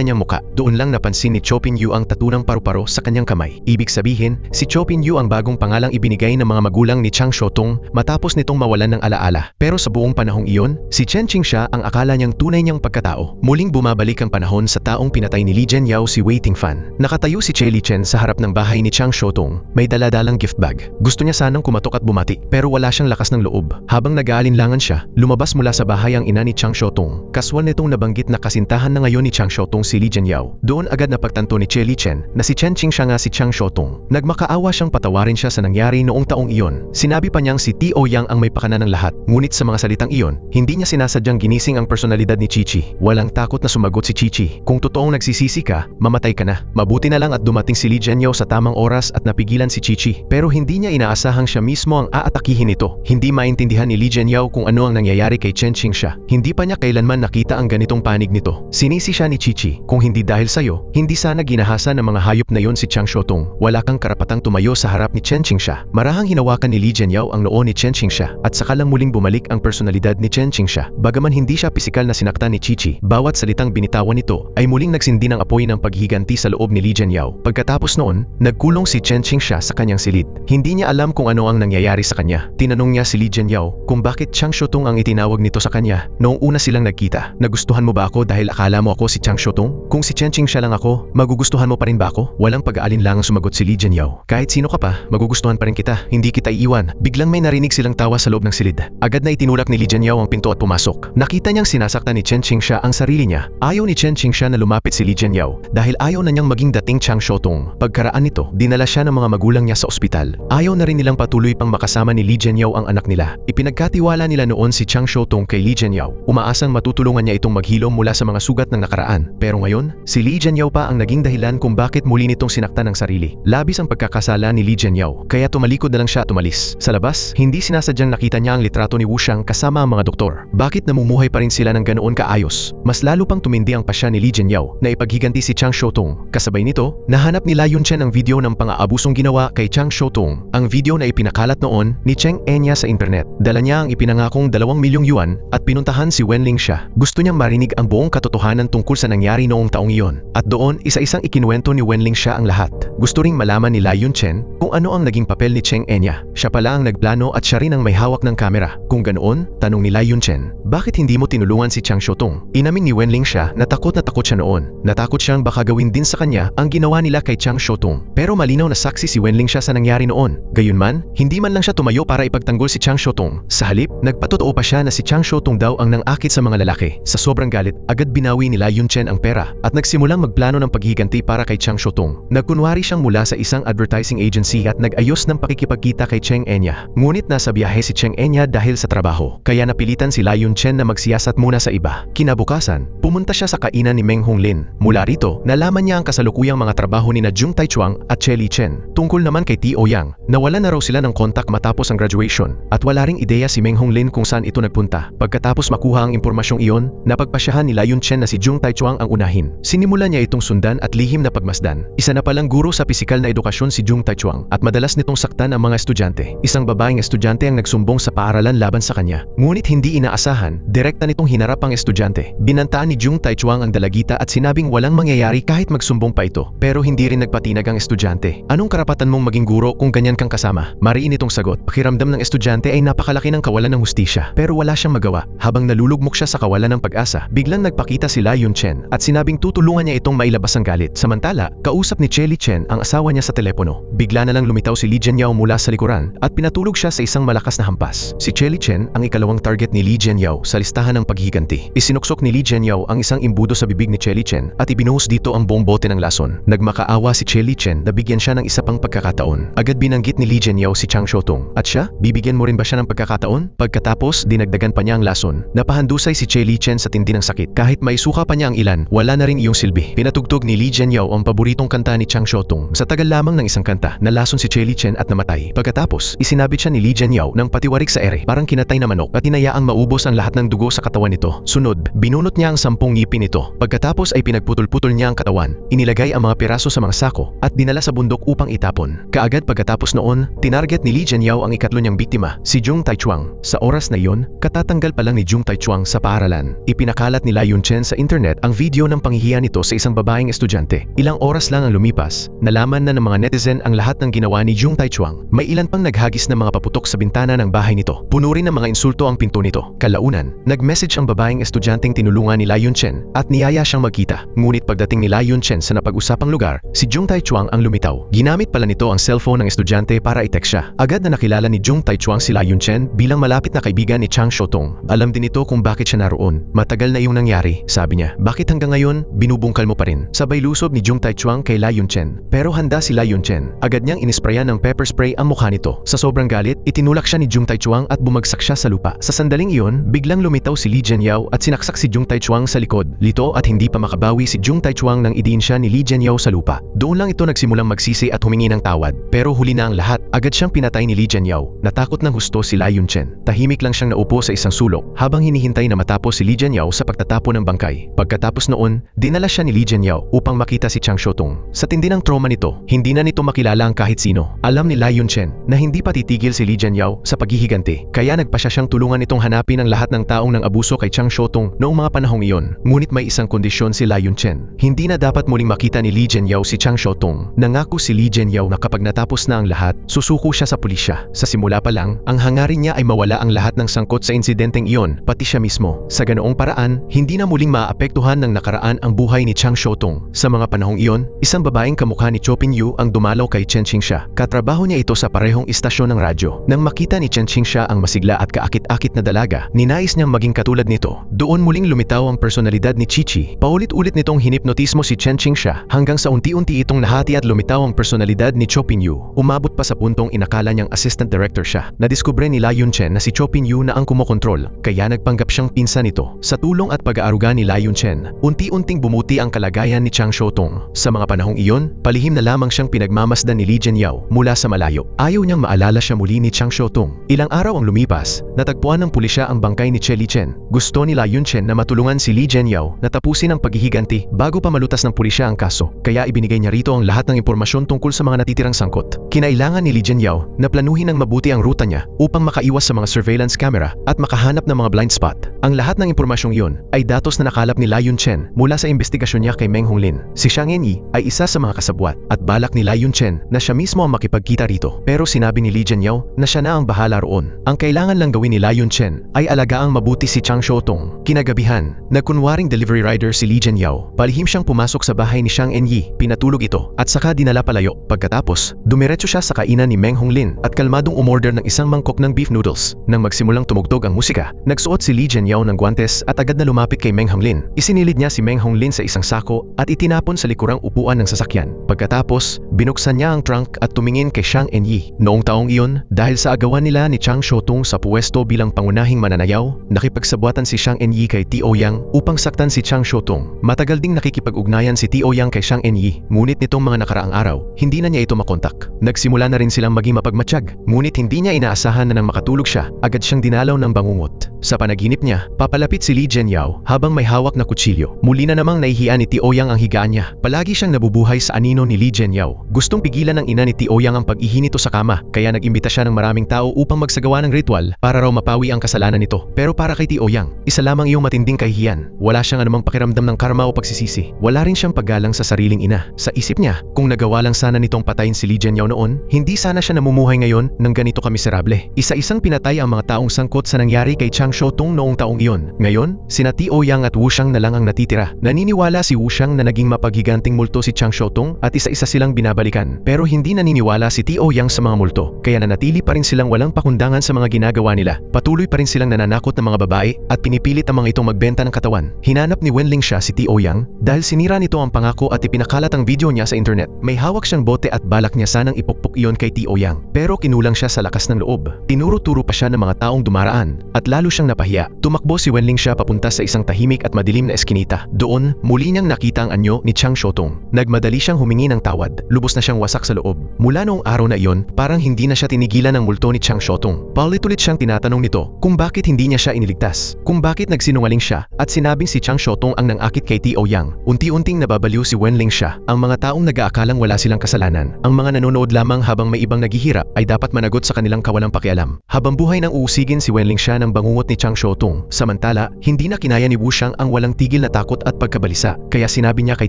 niyang muka. Doon lang napansin ni Cho Pinyu ang tatunang paru-paro sa kanyang kamay. Ibig sabihin, si Cho Pinyu ang bagong pangalang ibinigay ng mga magulang ni Chang Xiaotong matapos nitong mawalan ng alaala. Pero sa buong panahong iyon, si Chen Qingxia ang akala niyang tunay niyang pagkatao. Muling bumabalik ang panahon sa taong pinatay ni Li Jianyao, si Wei Tingfan. Nakatayo si Che Lichen sa harap ng bahay ni Chang Xiaotong. May daladalang gift bag. Gusto niya sanang kumatok at bumati, pero wala siyang lakas ng loob. Habang nag-aalinlangan siya, lumabas mula sa bahay ang ina ni Chang Xiaotong. Kaswal nitong nabanggit na kasintahan na ngayon ni Chang Xiaotong si Li Jianyao. Doon agad napagtanto ni Che Lichen na si Chen Qingxia nga si Chang Xiaotong. Nagmakaawa siyang patawarin siya sa nangyari noong taong iyon. Sinabi pa niyang si Tio Yang ang may pakana ng lahat. Ngunit sa mga salitang iyon, hindi niya sinasadyang ginising ang personalidad ni Chichi. Walang takot na sumagot si Chichi. Kung totoong nagsisisi ka, mamatay ka na. Mabuti na lang at dumating si Li Jianyao sa tamang oras at napigilan si Chichi. Pero hindi niya inaasahang siya mismo ang aatakihin ito. Hindi maintindihan ni Li Jianyao kung ano ang nangyayari kay Chen Qingxia. Hindi pa niya kailanman nakita ang ganitong panig nito. Sinisi siya ni Chichi. Kung hindi dahil sa'yo, hindi sana ginahasa ng mga hayop na yon si Chang Xiaotong. Wala kang karapatang tumayo sa harap ni Chen Qingxia. Marahang hinawakan ni Li Jianyao ang noo ni Chen Qingxia at saka lang muling bumalik ang personalidad ni Chen Qingxia. Bagaman hindi siya pisikal na sinaktan ni Chichi, bawat salitang binitawan nito ay muling nagsindi ng apoy ng paghiganti sa loob ni Li Jianyao. Pagkatapos noon, nagkulong si Chen Qingxia sa kanyang silid. Hindi niya alam kung ano ang nangyayari sa kanya. Tinanong niya si Li Jianyao kung bakit Chang Xiaotong ang itinawag nito sa kanya noong una silang nagkita. Nagustuhan mo ba ako dahil akala mo ako si Chang Xiaotong? Kung si Chen Qingxia lang ako, magugustuhan mo pa rin ba ako? Walang pag-aalinlangang sumagot si Li Jianyao. Kahit sino ka pa, magugustuhan pa rin kita. Hindi kita iiwan. Biglang may narinig silang tawa sa loob ng silid. Agad na itinulak ni Li Jianyao ang pinto at pumasok. Nakita niyang sinasaktan ni Chen Qingxia ang sarili niya. Ayaw ni Chen Qingxia na lumapit si Li Jianyao dahil ayaw na niyang maging dating Chang Xiaotong. Pagkaraan nito, dinala siya ng mga magulang niya sa ospital. Ayaw na rin nilang patuloy pang makasama ni Li Jianyao ang anak nila. Ipinagkatiwala nila noon si Chang Xiaotong kay Li Jianyao. Umaasang matutulungan niya itong maghilom mula sa mga sugat ng nakaraan. Pero ngayon, si Li Jianyao pa ang naging dahilan kung bakit muli nitong sinaktan ng sarili. Labis ang pagkakasala ni Li Jianyao, kaya tumalikod na lang siya at umalis. Sa labas, hindi sinasadyang nakita niya ang litrato ni Wu Xiang kasama ang mga doktor. Bakit namumuhay pa rin sila ng ganoon kaayos? Mas lalo pang tumindi ang pasya ni Li Jianyao na ipaghiganti si Chang Xiaotong. Kasabay nito, nahanap ni La Yunchen ang video ng pang-aabusong ginawa kay Chang Xiaotong. Ang video na ipinakalat noon ni Cheng Enya sa internet. Dala niya ang ipinangakong 2 milyong yuan at pinuntahan si Wenling siya. Gusto niyang marinig ang buong katotohanan tungkol sa nangyari noong taong iyon. At doon, isa-isang ikinuwento ni Wenling siya ang lahat. Gusto ring malaman ni La Yunchen kung ano ang naging papel ni Cheng Enya. Siya pala ang nagplano at siya rin ang may hawak ng kamera. Kung ganoon, tanong ni La Yunchen, bakit hindi mo tinulungan si Chang Xiaotong? Inamin ni Wenling siya na takot siya noon. Natakot siyang baka gawin din sa kanya ang ginawa nila kay Chang Xiaotong. Pero malinaw na saksi si Wenling siya sa nangyari noon. Gayunman, hindi man lang siya tumayo para ipagtanggol si Chang Xiaotong. Sa halip, nagpatotoo pa siya na si Chang Xiaotong daw ang nang-akit sa mga lalaki. Sa sobrang galit, agad binawi ni La Yunchen ang pera at nagsimulang magplano ng paghiganti para kay Chang Xiaotong. Nagkunwari siyang mula sa isang advertising agency at nag-ayos ng pakikipagkita kay Cheng Enya. Ngunit nasa biyahe si Cheng Enya dahil sa trabaho, kaya napilitan si La Yunchen na magsiyasat muna sa iba. Kinabukasan, pumunta siya sa kainan ni Meng Honglin. Mula rito, nalaman niya ang kasalukuyang mga trabaho ni na Jung Taichuang at Che Lichen. Tungkol naman kay Tio Yang, nawala na raw sila ng kontak matapos ang graduation at wala ring ideya si Meng Honglin kung saan ito nagpunta. Pagkatapos makuha ang impormasyong iyon, napagpasyahan ni La Yunchen na si Jung Taichuang ang unahin. Sinimula niya itong sundan at lihim na pagmasdan. Isa na palang guro sa pisikal na edukasyon si Jung Taichuang at madalas nitong saktan ang mga estudyante. Isang babaeng estudyante ang nagsumbong sa paaralan laban sa kanya. Ngunit hindi inaasahan, direkta nitong hinarap ang estudyante. Binantaan ni Jung Taichuang ang dalagita at sinabing walang mangyayari kahit magsumbong pa ito. Pero hindi rin nagpatinag ang estudyante. Anong karapatan mong maging guro kung ganyan kang kasama? Mariin itong sagot sagot. Pakiramdam ng estudyante ay napakalaki ng kawalan ng hustisya, pero wala siyang magawa. Habang nalulugmok siya sa kawalan ng pag-asa, biglang nagpakita si La Yun-chen at sinabing tutulungan niya itong mailabas ang galit. Samantala, kausap ni Che Li-chen ang asawa niya sa telepono. Bigla na lang lumitaw si Li Jianyao mula sa likuran at pinatulog siya sa isang malakas na hampas. Si Che Li-chen ang ikalawang target ni Li Jianyao sa listahan ng paghihiganti. Isinuksok ni Li Jianyao ang isang imbudo sa bibig ni Che Li-chen at ibinuhos dito ang buong bote ng lason. Nagmakaawa si Che Li-chen na bigyan siya ng isa pang pagkakataon. Agad binanggit ni Li Jianyao si Chang Xiaotong. At siya, bibigyan mo rin ba siya ng pagkakataon? Pagkatapos, dinagdagan pa niya ang lason. Napahandusay si Che Li-chen sa tindi ng sakit. Kahit may suka pa niya ang ilan, wala na rin iyong silbi. Pinatugtog ni Li Jianyao ang paboritong kanta ni Chang Xiaotong. Sa tagal lamang ng isang kanta, nalason si Che Li-chen at namatay. Pagkatapos, isinabit siya ni Li Jianyao ng patiwarik sa ere, parang kinatay na manok at hinayaang maubos ang lahat ng dugo sa katawan nito. Sunod, binunot niya ang 10 ngipin nito. Pagkatapos ay pinagputol-putol niya ang katawan, inilagay ang mga piraso sa mga sako at dinala sa bundok upang itapon. Kaagad pagkatapos noon, tinarget ni Li Jianyao ang ikatlo niyang biktima, si Jung Taichuang. Sa oras na iyon, katatanggal pa lang ni Jung Taichuang sa paaralan. Ipinakalat ni La Yun-chen sa internet ang video ng panghihiya nito sa isang babaeng estudyante. Ilang oras lang ang lumipas, nalaman na ng mga netizen ang lahat ng ginawa ni Jung Taichuang. May ilan pang naghagis ng mga paputok sa bintana ng bahay nito. Puno rin ng mga insulto ang pinto nito. Kalaunan, nag-message ang babaeng estudyanteng tinulungan ni La Yun-chen at niyaya siyang magkita. Ngunit pagdating ni La Yun-chen sa napag-usapang lugar, si Jung Taichuang ang lumitaw. Ginamit pala nito ang cellphone ng estudyante para i-text siya. Agad na nakilala ni Jung Taichuang si La Yun-chen bilang malapit na kaibigan ni Chang Xiaotong. Alam din ito kung bakit siya naroon. Matagal na iyong nangyari, sabi niya. Bakit hanggang ngayon, binubungkal mo pa rin? Sabay lusob ni Jung Taichuang kay La Yun-chen. Pero handa si La Yun-chen. Agad niyang inisprayan ng pepper spray ang mukha nito. Sa sobrang galit, itinulak siya ni Jung Taichuang at bumagsak siya sa lupa. Sa sandaling iyon, biglang lumitaw si Li Jianyao at sinaksak si Jung Taichuang sa likod. Lito at hindi pa makabawi si Jung Taichuang nang idiin siya ni Li Jianyao sa lupa. Doon lang ito nagsimulang magsisi at humingi ng tawad. Pero huli na ang lahat, agad siyang pinatay ni Li Jianyao. Natakot ng husto si La Yun-chen. Tahimik lang siyang naupo sa isang sulok habang hinihintay na matapos si Li Jianyao sa pagtatapon ng bangkay. Pagkatapos noon, dinala siya ni Li Jianyao upang makita si Chang Xiaotong. Sa tindi ng trauma nito, hindi na nito makilala ang kahit sino. Alam ni La Yun-chen na hindi pa titigil si Li Jianyao sa paghihiganti, kaya nagpasya siyang tulungan itong hanapin ang lahat ng taong nang abuso kay Chang Xiaotong noong mga panahong iyon. Ngunit may isang kondisyon si La Yun-chen. Hindi na dapat muling makita ni Li Jianyao si Chang Xiaotong. Nangako si Li Jianyao na kapag natapos na ang lahat, susuko siya sa pulisya. Sa simula pa lang, ang hangarin niya ay mawala ang lahat ng sangkot sa insidenteng iyon, pati siya mismo. Sa ganoong paraan, hindi na muling maaapektuhan ng nakaraan ang buhay ni Chang Xiaotong. Sa mga panahong iyon, isang babaeng kamukha ni Cho Pin-yu ang dumalaw kay Chen Qingxia. Katrabaho niya ito sa parehong istasyon ng radyo. Nang makita ni Chen Qingxia ang masigla at kaakit-akit na dalaga, ninais niyang maging katulad nito. Doon muling lumitaw ang personalidad ni Chichi. Paulit-ulit nitong hinipnotismo si Chen Qingxia hanggang sa unti-unti itong nahati at lumitaw ang personalidad ni Cho Pin-yu. Umabot pa sa puntong inakala niyang assistant director siya. Nadiskubre ni La Yun-chen na si Cho Pin-yu na ang kumokontrol, kaya nagpanggap siyang pinsan nito. Sa tulong at pag-aaruga ni La Yun-chen, unti-unting bumuti ang kalagayan ni Chang Xiaotong. Sa mga panahong iyon, palihim na lamang siyang pinagmamasdan ni Li Jianyao mula sa malayo. Ayaw niyang maalala siya muli ni Chang Xiaotong. Ilang araw ang lumipas, natagpuan ng pulisya ang bangkay ni Che Li-chen. Gusto ni La Yun-chen na matulungan si Li Jianyao na tapusin ang paghihiganti bago pa malutas ng pulisya ang kaso, kaya ibinigay niya rito ang lahat ng impormasyon tungkol sa mga natitirang sangkot. Kinailangan ni Li Jianyao na planuhin ng mabuti ang ruta niya upang makaiwas sa mga surveillance camera at makahanap ng mga blind spot. Ang lahat ng impormasyong iyon ay datos na nakalap ni La Yun-chen mula sa investigasyon niya kay Meng Honglin. Si Xiang Enyi ay isa sa mga kasabwat at balak ni La Yun-chen na siya mismo ang makipagkita rito. Pero sinabi ni Li Jianyao na siya na ang bahala roon. Ang kailangan lang gawin ni La Yun-chen ay alagaang mabuti si Chang Xiaotong. Kinagabihan, nagkunwaring delivery rider si Li Jianyao. Palihim siyang pumasok sa bahay ni Xiang Enyi, pinatulog ito at saka dinala palayo. Pagkatapos, dumiretso siya sa kainan ni Meng Honglin at kalmadong umorder ng isang mangkok ng beef noodles. Nang magsimulang tumugtog ang musika, nagsuot si Li Jianyao ng guwantes at agad na lumapit kay Meng Honglin. Isinilid niya si Meng Honglin sa isang sako at itinapon sa likurang upuan ng sasakyan. Pagkatapos, binuksan niya ang trunk at tumingin kay Xiang Enyi. Noong taong iyon, dahil sa agawan nila ni Chang Xiaotong sa puwesto bilang pangunahing mananayaw, nakipagsabuatan si Xiang Enyi kay Tio Yang upang saktan si Chang Xiaotong. Matagal ding nakikipag-ugnayan si Tio Yang kay Xiang Enyi, ngunit nitong mga nakaraang araw, hindi na niya ito makontak. Nagsimula na rin silang maging mapagmatsyag, ngunit hindi niya inaasahan na nang makatulog siya, agad siyang dinalaw ng bangungot. Sa panaginip niya, na, papalapit si Li Jianyao habang may hawak na kutsilyo. Muli na namang nahihiyan ni Tioyang ang higaan niya. Palagi siyang nabubuhay sa anino ni Li Jianyao. Gustong pigilan ng ina ni Tioyang ang pag-ihi nito sa kama, kaya nag-imbita siya ng maraming tao upang magsagawa ng ritual para raw mapawi ang kasalanan nito. Pero para kay Tioyang, isa lamang iyong matinding kahihiyan. Wala siyang anumang pakiramdam ng karma o pagsisisi. Wala rin siyang paggalang sa sariling ina. Sa isip niya, kung nagawa lang sana nitong patayin si Li Jianyao noon, hindi sana siya namumuhay ngayon ng ganito kamiserable. Isa-isang pinatay ang mga taong sangkot sa nangyari kay Chang Xiaotong noong taong iyon. Ngayon, sina Tioyang at Wu Xiang na lang ang natitira. Naniniwala si Wu Xiang na naging mapaghiganting multo si Chang Xiaotong at isa-isa silang binabalikan. Pero hindi naniniwala si Tioyang sa mga multo, kaya nanatili pa rin silang walang pakundangan sa mga ginagawa nila. Patuloy pa rin silang nananakot ng mga babae at pinipilit ang mga itong magbenta ng katawan. Hinanap ni Wenling siya si Tioyang dahil sinira nito ang pangako at ipinakalat ang video niya sa internet. May hawak siyang bote at balak niya sanang ipukpok iyon kay Tioyang, pero kinulang siya sa lakas ng loob. Tinuro-turo pa siya ng mga taong dumaraan at lalo siyang napahiya. Tumakbo si Wenling siya papunta sa isang tahimik at madilim na eskinita. Doon, muli niyang nakita ang anyo ni Chang Xiaotong. Nagmadali siyang humingi ng tawad. Lubos na siyang wasak sa loob. Mula noong araw na iyon, parang hindi na siya tinigilan ng multo ni Chang Xiaotong. Paulit-ulit siyang tinatanong nito kung bakit hindi niya siya iniligtas, kung bakit nagsinungaling siya at sinabing si Chang Xiaotong ang nangakit kay Tioyang. Unti-unting nababaliw si Wenling siya. Ang mga taong nag-aakalang wala silang kasalanan, ang mga nanonood lamang habang may ibang naghihirap ay dapat managot sa kanilang kawalang pakialam. Habang buhay nang uusigin si Wenling siya ng bangungot ni Chang Xiaotong. Samantala, hindi na kinaya ni Wu Xiang ang walang tigil na takot at pagkabalisa. Kaya sinabi niya kay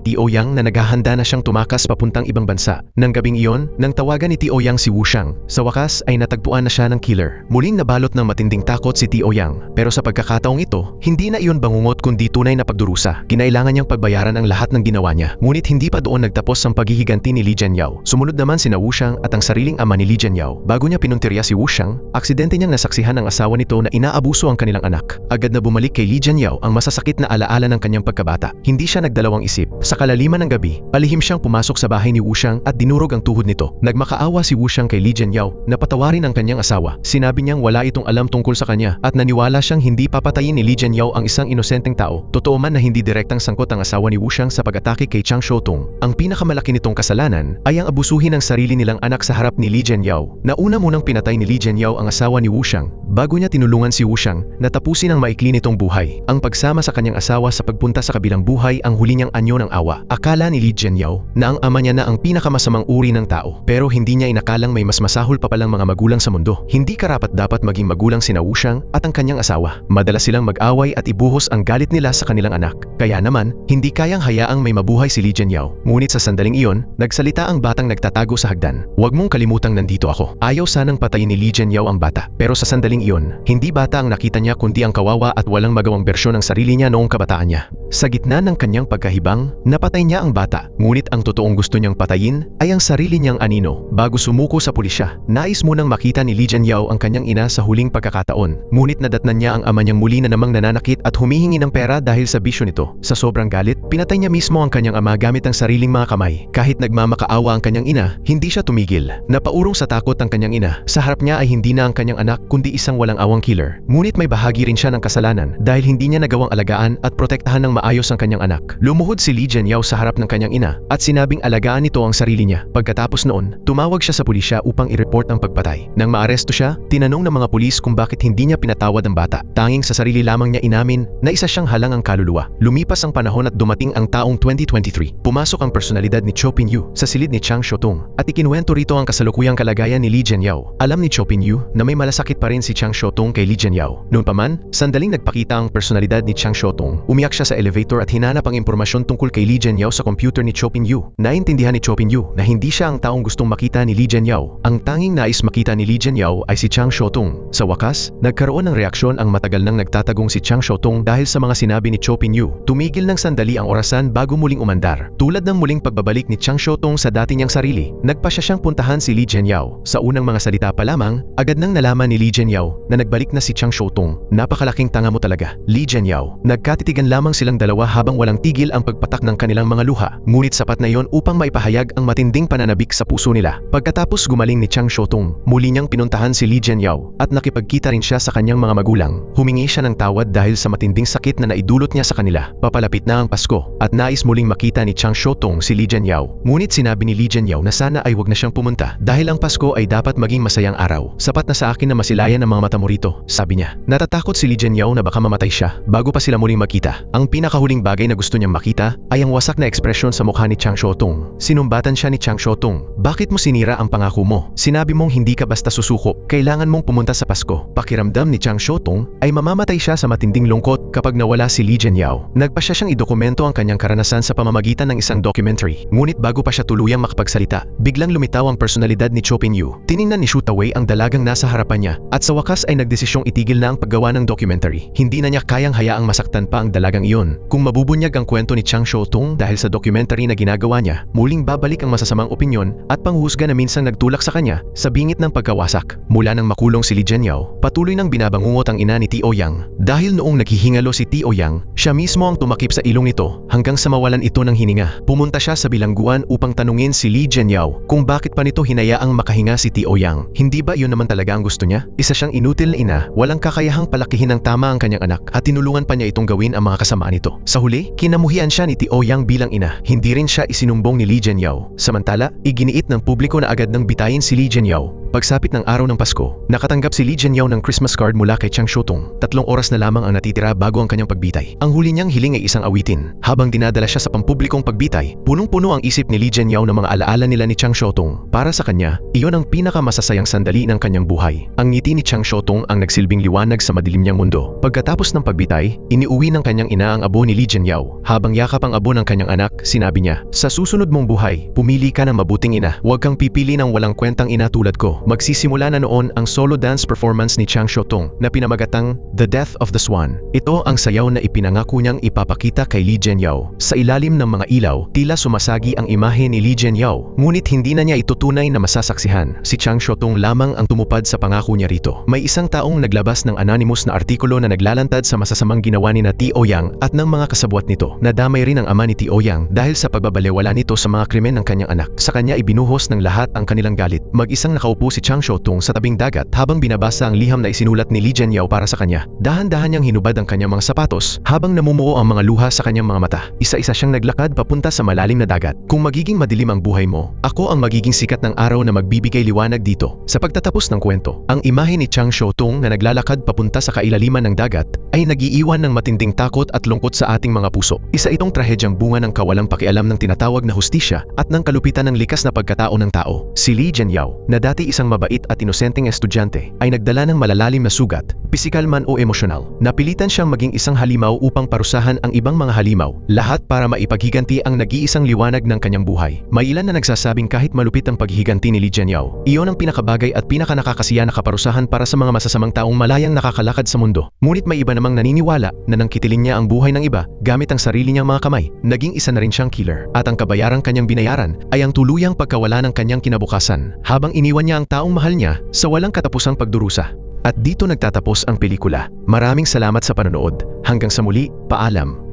Tioyang na naghahanda na siyang tumakas papuntang ibang bansa. Nang gabing iyon, nang tawagan ni Tioyang si Wu Xiang, sa wakas ay natagpuan na siya ng killer. Muling nabalot ng matinding takot si Tioyang. Pero sa pagkakataong ito, hindi na iyon bangungot kundi tunay na pagdurusa. Kinailangan niyang pagbayaran ang lahat ng ginawa niya. Ngunit hindi pa doon nagtapos ang paghihiganti ni Li Jianyao. Sumunod naman sina Wu Xiang at ang sariling ama ni Li Jianyao. Bago niya pinuntirya si Wu Xiang, aksidente niyang nasaksihan ng asawa nito na inaabuso ang kanilang anak. Agad na bumalik kay Li Jianyao ang masasakit na alaala ng kanyang pagkabata. Hindi siya nagdalawang isip. Sa kalaliman ng gabi, palihim siyang pumasok sa bahay ni Wu Xiang at dinurog ang tuhod nito. Nagmakaawa si Wu Xiang kay Li Jianyao na patawarin ang kanyang asawa. Sinabi niyang wala itong alam tungkol sa kanya at naniwala siyang hindi papatayin ni Li Jianyao ang isang inosenteng tao. Totoo man na hindi direktang sangkot ang asawa ni Wu Xiang sa pag-atake kay Chang Xiaotong, ang pinakamalaki nitong kasalanan ay ang abusuhin ang sarili nilang anak sa harap ni Li Jianyao. Nauna munang pinatay ni Li Jianyao ang asawa ni Wu Xiang bago niya tinulungan si Wu Xiang na tapusin ang maikli nitong buhay. Ang pagsama sa kanyang asawa sa pagpunta sa kabilang buhay ang huli niyang anyo ng awa. Akala ni Li Jianyao na ang ama niya na ang pinakamasamang uri ng tao, pero hindi niya inakalang may mas masahol pa palang mga magulang sa mundo. Hindi karapat-dapat maging magulang sina Wu Xiang at ang kanyang asawa. Madalas silang mag-away at ibuhos ang galit nila sa kanilang anak. Kaya naman, hindi kayang hayaang may mabuhay si Li Jianyao. Ngunit sa sandaling iyon, nagsalita ang batang nagtatago sa hagdan. Huwag mong kalimutang nandito ako. Ayaw sanang patayin ni Li Jianyao ang bata. Pero sa sandaling iyon, hindi bata ang nakita niya kundi ang kawawa at walang magawang bersyon ng sarili niya noong kabataan niya. Sa gitna ng kanyang pagkahibang, napatay niya ang bata. Ngunit ang totoong gusto niyang patayin ay ang sarili niyang anino. Bago sumuko sa pulisya, nais munang makita ni Li Jianyao ang kanyang ina sa huling pagkakataon. Ngunit nadatnan niya ang ama niyang muli na namang nananakit at humihingi ng pera dahil sa bisyo nito. Sa sobrang galit, pinatay niya mismo ang kanyang ama gamit ang sariling mga kamay. Kahit nagmamakaawa ang kanyang ina, hindi siya tumigil. Napaurong sa takot ang kanyang ina. Sa harap niya ay hindi na ang kanyang anak kundi isang walang awang killer. Ngunit may bahagi rin siya ng kasalanan dahil hindi niya nagawang alagaan at protektahan ng maayos ang kanyang anak. Lumuhod si Li Jianyao sa harap ng kanyang ina at sinabing alagaan nito ang sarili niya. Pagkatapos noon, tumawag siya sa pulisya upang i-report ang pagpatay. Nang maaresto siya, tinanong ng mga pulis kung bakit hindi niya pinatawad ang bata. Tanging sa sarili lamang niya inamin na isa siyang halang ang kaluluwa. Lumipas ang panahon at dumating ang taong 2023. Pumasok ang personalidad ni Cho Pinyu sa silid ni Chang Xiaotong at ikinuwento rito ang kasalukuyang kalagayan ni Li Jianyao. Alam ni Cho Pinyu na may malasakit pa rin si Chang Xiaotong kay Li Jianyao. Noon pa man, sandaling nagpakita ang personalidad ni Chang Xiaotong. Umiyak siya sa elevator at hinanap ang impormasyon tungkol kay Li Jianyao sa computer ni Cho Pinyu. Naintindihan ni Cho Pinyu na hindi siya ang taong gustong makita ni Li Jianyao. Ang tanging nais makita ni Li Jianyao ay si Chang Xiaotong. Sa wakas, nagkaroon ng reaksyon ang matagal nang nagtatagong si Chang Xiaotong dahil sa mga sinabi ni Cho Pinyu. Tumigil ng sandali ang orasan bago muling umandar. Tulad ng muling pagbabalik ni Chang Xiaotong sa dati niyang sarili, nagpasya siyang puntahan si Li Jianyao. Sa unang mga salita pa lamang, agad nang nalaman ni Li Jianyao na nagbalik na si Chang Xiaotong. Napakalaking tanga mo talaga, Li Jianyao. Nagkatitigan lamang silang dalawa habang walang tigil ang pagpatak ng kanilang mga luha. Ngunit sapat na iyon upang maipahayag ang matinding pananabik sa puso nila. Pagkatapos gumaling ni Chang Xiaotong, muli niyang pinuntahan si Li Jianyao at nakipagkita rin siya sa kanyang mga magulang. Humingi siya ng tawad dahil sa matinding sakit na naidulot niya sa kanila. Papalapit na ang Pasko at nais muling makita ni Chang Xiaotong si Li Jianyao. Ngunit sinabi ni Li Jianyao na sana ay wag na siyang pumunta dahil ang Pasko ay dapat maging masayang araw. Sapat na sa akin na masilayan ang mga mata mo rito, sabi niya. Natatakot si Li Jianyao na baka mamatay siya bago pa sila muling magkita. Ang pinakahuling bagay na gusto niyang makita ay ang wasak na ekspresyon sa mukha ni Chang Xiaotung. Sinumbatan siya ni Chang Xiaotung. Bakit mo sinira ang pangako mo? Sinabi mong hindi ka basta susuko. Kailangan mong pumunta sa Pasko. Pakiramdam ni Chang Xiaotung ay mamamatay siya sa matinding lungkot kapag nawala si Li Jianyao. Nagpasya siyang idokumento ang kanyang karanasan sa pamamagitan ng isang documentary. Ngunit bago pa siya tuluyang makapagsalita, biglang lumitaw ang personalidad ni Cho Ping-yu. Tiningnan ni Xu Tawei ang dalagang nasa harapan niya at sa wakas ay nagdesisyong itigil na ang paggawa ng documentary. Hindi na niya kayang hayaang masaktan pa ang dalagang iyon. Kung mabubunyag ang kwento ni Chang Xiaotung dahil sa documentary na ginagawa niya, muling babalik ang masasamang opinyon at panghusga na minsang nagtulak sa kanya sa bingit ng pagkawasak. Mula nang makulong si Li Jianyao, patuloy nang binabangungot ang ina ni Tio Yang. Dahil noong naghihingalo si Tio Yang, siya mismo ang tumakip sa ilong nito hanggang sa mawalan ito ng hininga. Pumunta siya sa bilangguan upang tanungin si Li Jianyao kung bakit pa nito hinayaang makahinga si Tio Yang. Hindi ba iyon naman talaga ang gusto niya? Isa siyang inutil na ina, walang kakayahang palakihin ng tama ang kanyang anak at tinulungan pa niya itong gawin ang mga kasamaan nito. Sa huli, kinamuhian siya ni Tio Yang bilang ina. Hindi rin siya isinumbong ni Li Jianyao. Samantala, iginiit ng publiko na agad nang bitayin si Li Jianyao. Pagsapit ng araw ng Pasko, nakatanggap si Li Jianyao ng Christmas card mula kay Chang Xiaotung. 3 oras na lamang ang natitira bago ang kanyang pagbitay. Ang huli niyang hiling ay isang awitin. Habang dinadala siya sa pampublikong pagbitay, punong-puno ang isip ni Li Jianyao ng mga alaala nila ni Chang Xiaotung. Para sa kanya, iyon ang pinakamasasayang sandali ng kanyang buhay. Ang ngiti ni Chang Xiaotung ang nagsilbing liwanag sa madilim niyang mundo. Pagkatapos ng pagbitay, iniuwi ng kanyang ina ang abo ni Li Jianyao. Habang yakap ang abo ng kanyang anak, sinabi niya, "Sa susunod mong buhay, pumili ka ng mabuting ina. Huwag kang pipili ng walang kwentang ina tulad ko." Magsisimula na noon ang solo dance performance ni Chang Xiaotung na pinamagatang The Death of the Swan. Ito ang sayaw na ipinangako niyang ipapakita kay Li Jianyao. Sa ilalim ng mga ilaw, tila sumasagi ang imahe ni Li Jianyao. Ngunit hindi na niya itutunay na masasaksihan. Si Chang Xiaotung lamang ang tumupad sa pangako niya rito. May isang taong naglabas ng anonymous na artikulo na naglalantad sa masasamang ginawa ni na Tio Yang at ng mga kasabwat nito. Nadamay rin ang ama ni Tio Yang dahil sa pagbabalewala nito sa mga krimen ng kanyang anak. Sa kanya ibinuhos ng lahat ang kanilang galit. Mag-isang nakaupo si Chang Xiaotung sa tabing dagat habang binabasa ang liham na isinulat ni Li Jianyao para sa kanya. Dahan-dahan niyang hinubad ang kanyang mga sapatos habang namumuo ang mga luha sa kanyang mga mata. Isa-isa siyang naglakad papunta sa malalim na dagat. Kung magiging madilim ang buhay mo, ako ang magiging sikat ng araw na magbibigay liwanag dito. Sa pagtatapos ng kwento, ang imahe ni Chang Xiaotung na naglalakad papunta sa kailaliman ng dagat ay nagiiwan ng matinding takot at lungkot sa ating mga puso. Isa itong trahedyang bunga ng kawalang pakialam ng tinatawag na hustisya at ng kalupitan ng likas na pagkatao ng tao. Si Li Jianyao, na dati isang mabait at inosenteng estudyante, ay nagdala ng malalalim na sugat, pisikal man o emosyonal. Napilitan siyang maging isang halimaw upang parusahan ang ibang mga halimaw, lahat para maipaghiganti ang nag-iisang liwanag ng kanyang buhay. May ilan na nagsasabing kahit malupit ang paghihiganti ni Li Jianyao, iyon ang pinakabagay at pinakanakakasiya na kaparusahan para sa mga masasamang taong malayang nakakalakad sa mundo. Ngunit may iba namang naniniwala na nang kitilin niya ang buhay ng iba gamit ang sarili niyang mga kamay, naging isa na rin siyang killer. At ang kabayarang kanyang binayaran ay ang tuluyang pagkawala ng kanyang kinabukasan habang iniwan niya ang taong mahal niya sa walang katapusang pagdurusa. At dito nagtatapos ang pelikula. Maraming salamat sa panonood. Hanggang sa muli, paalam.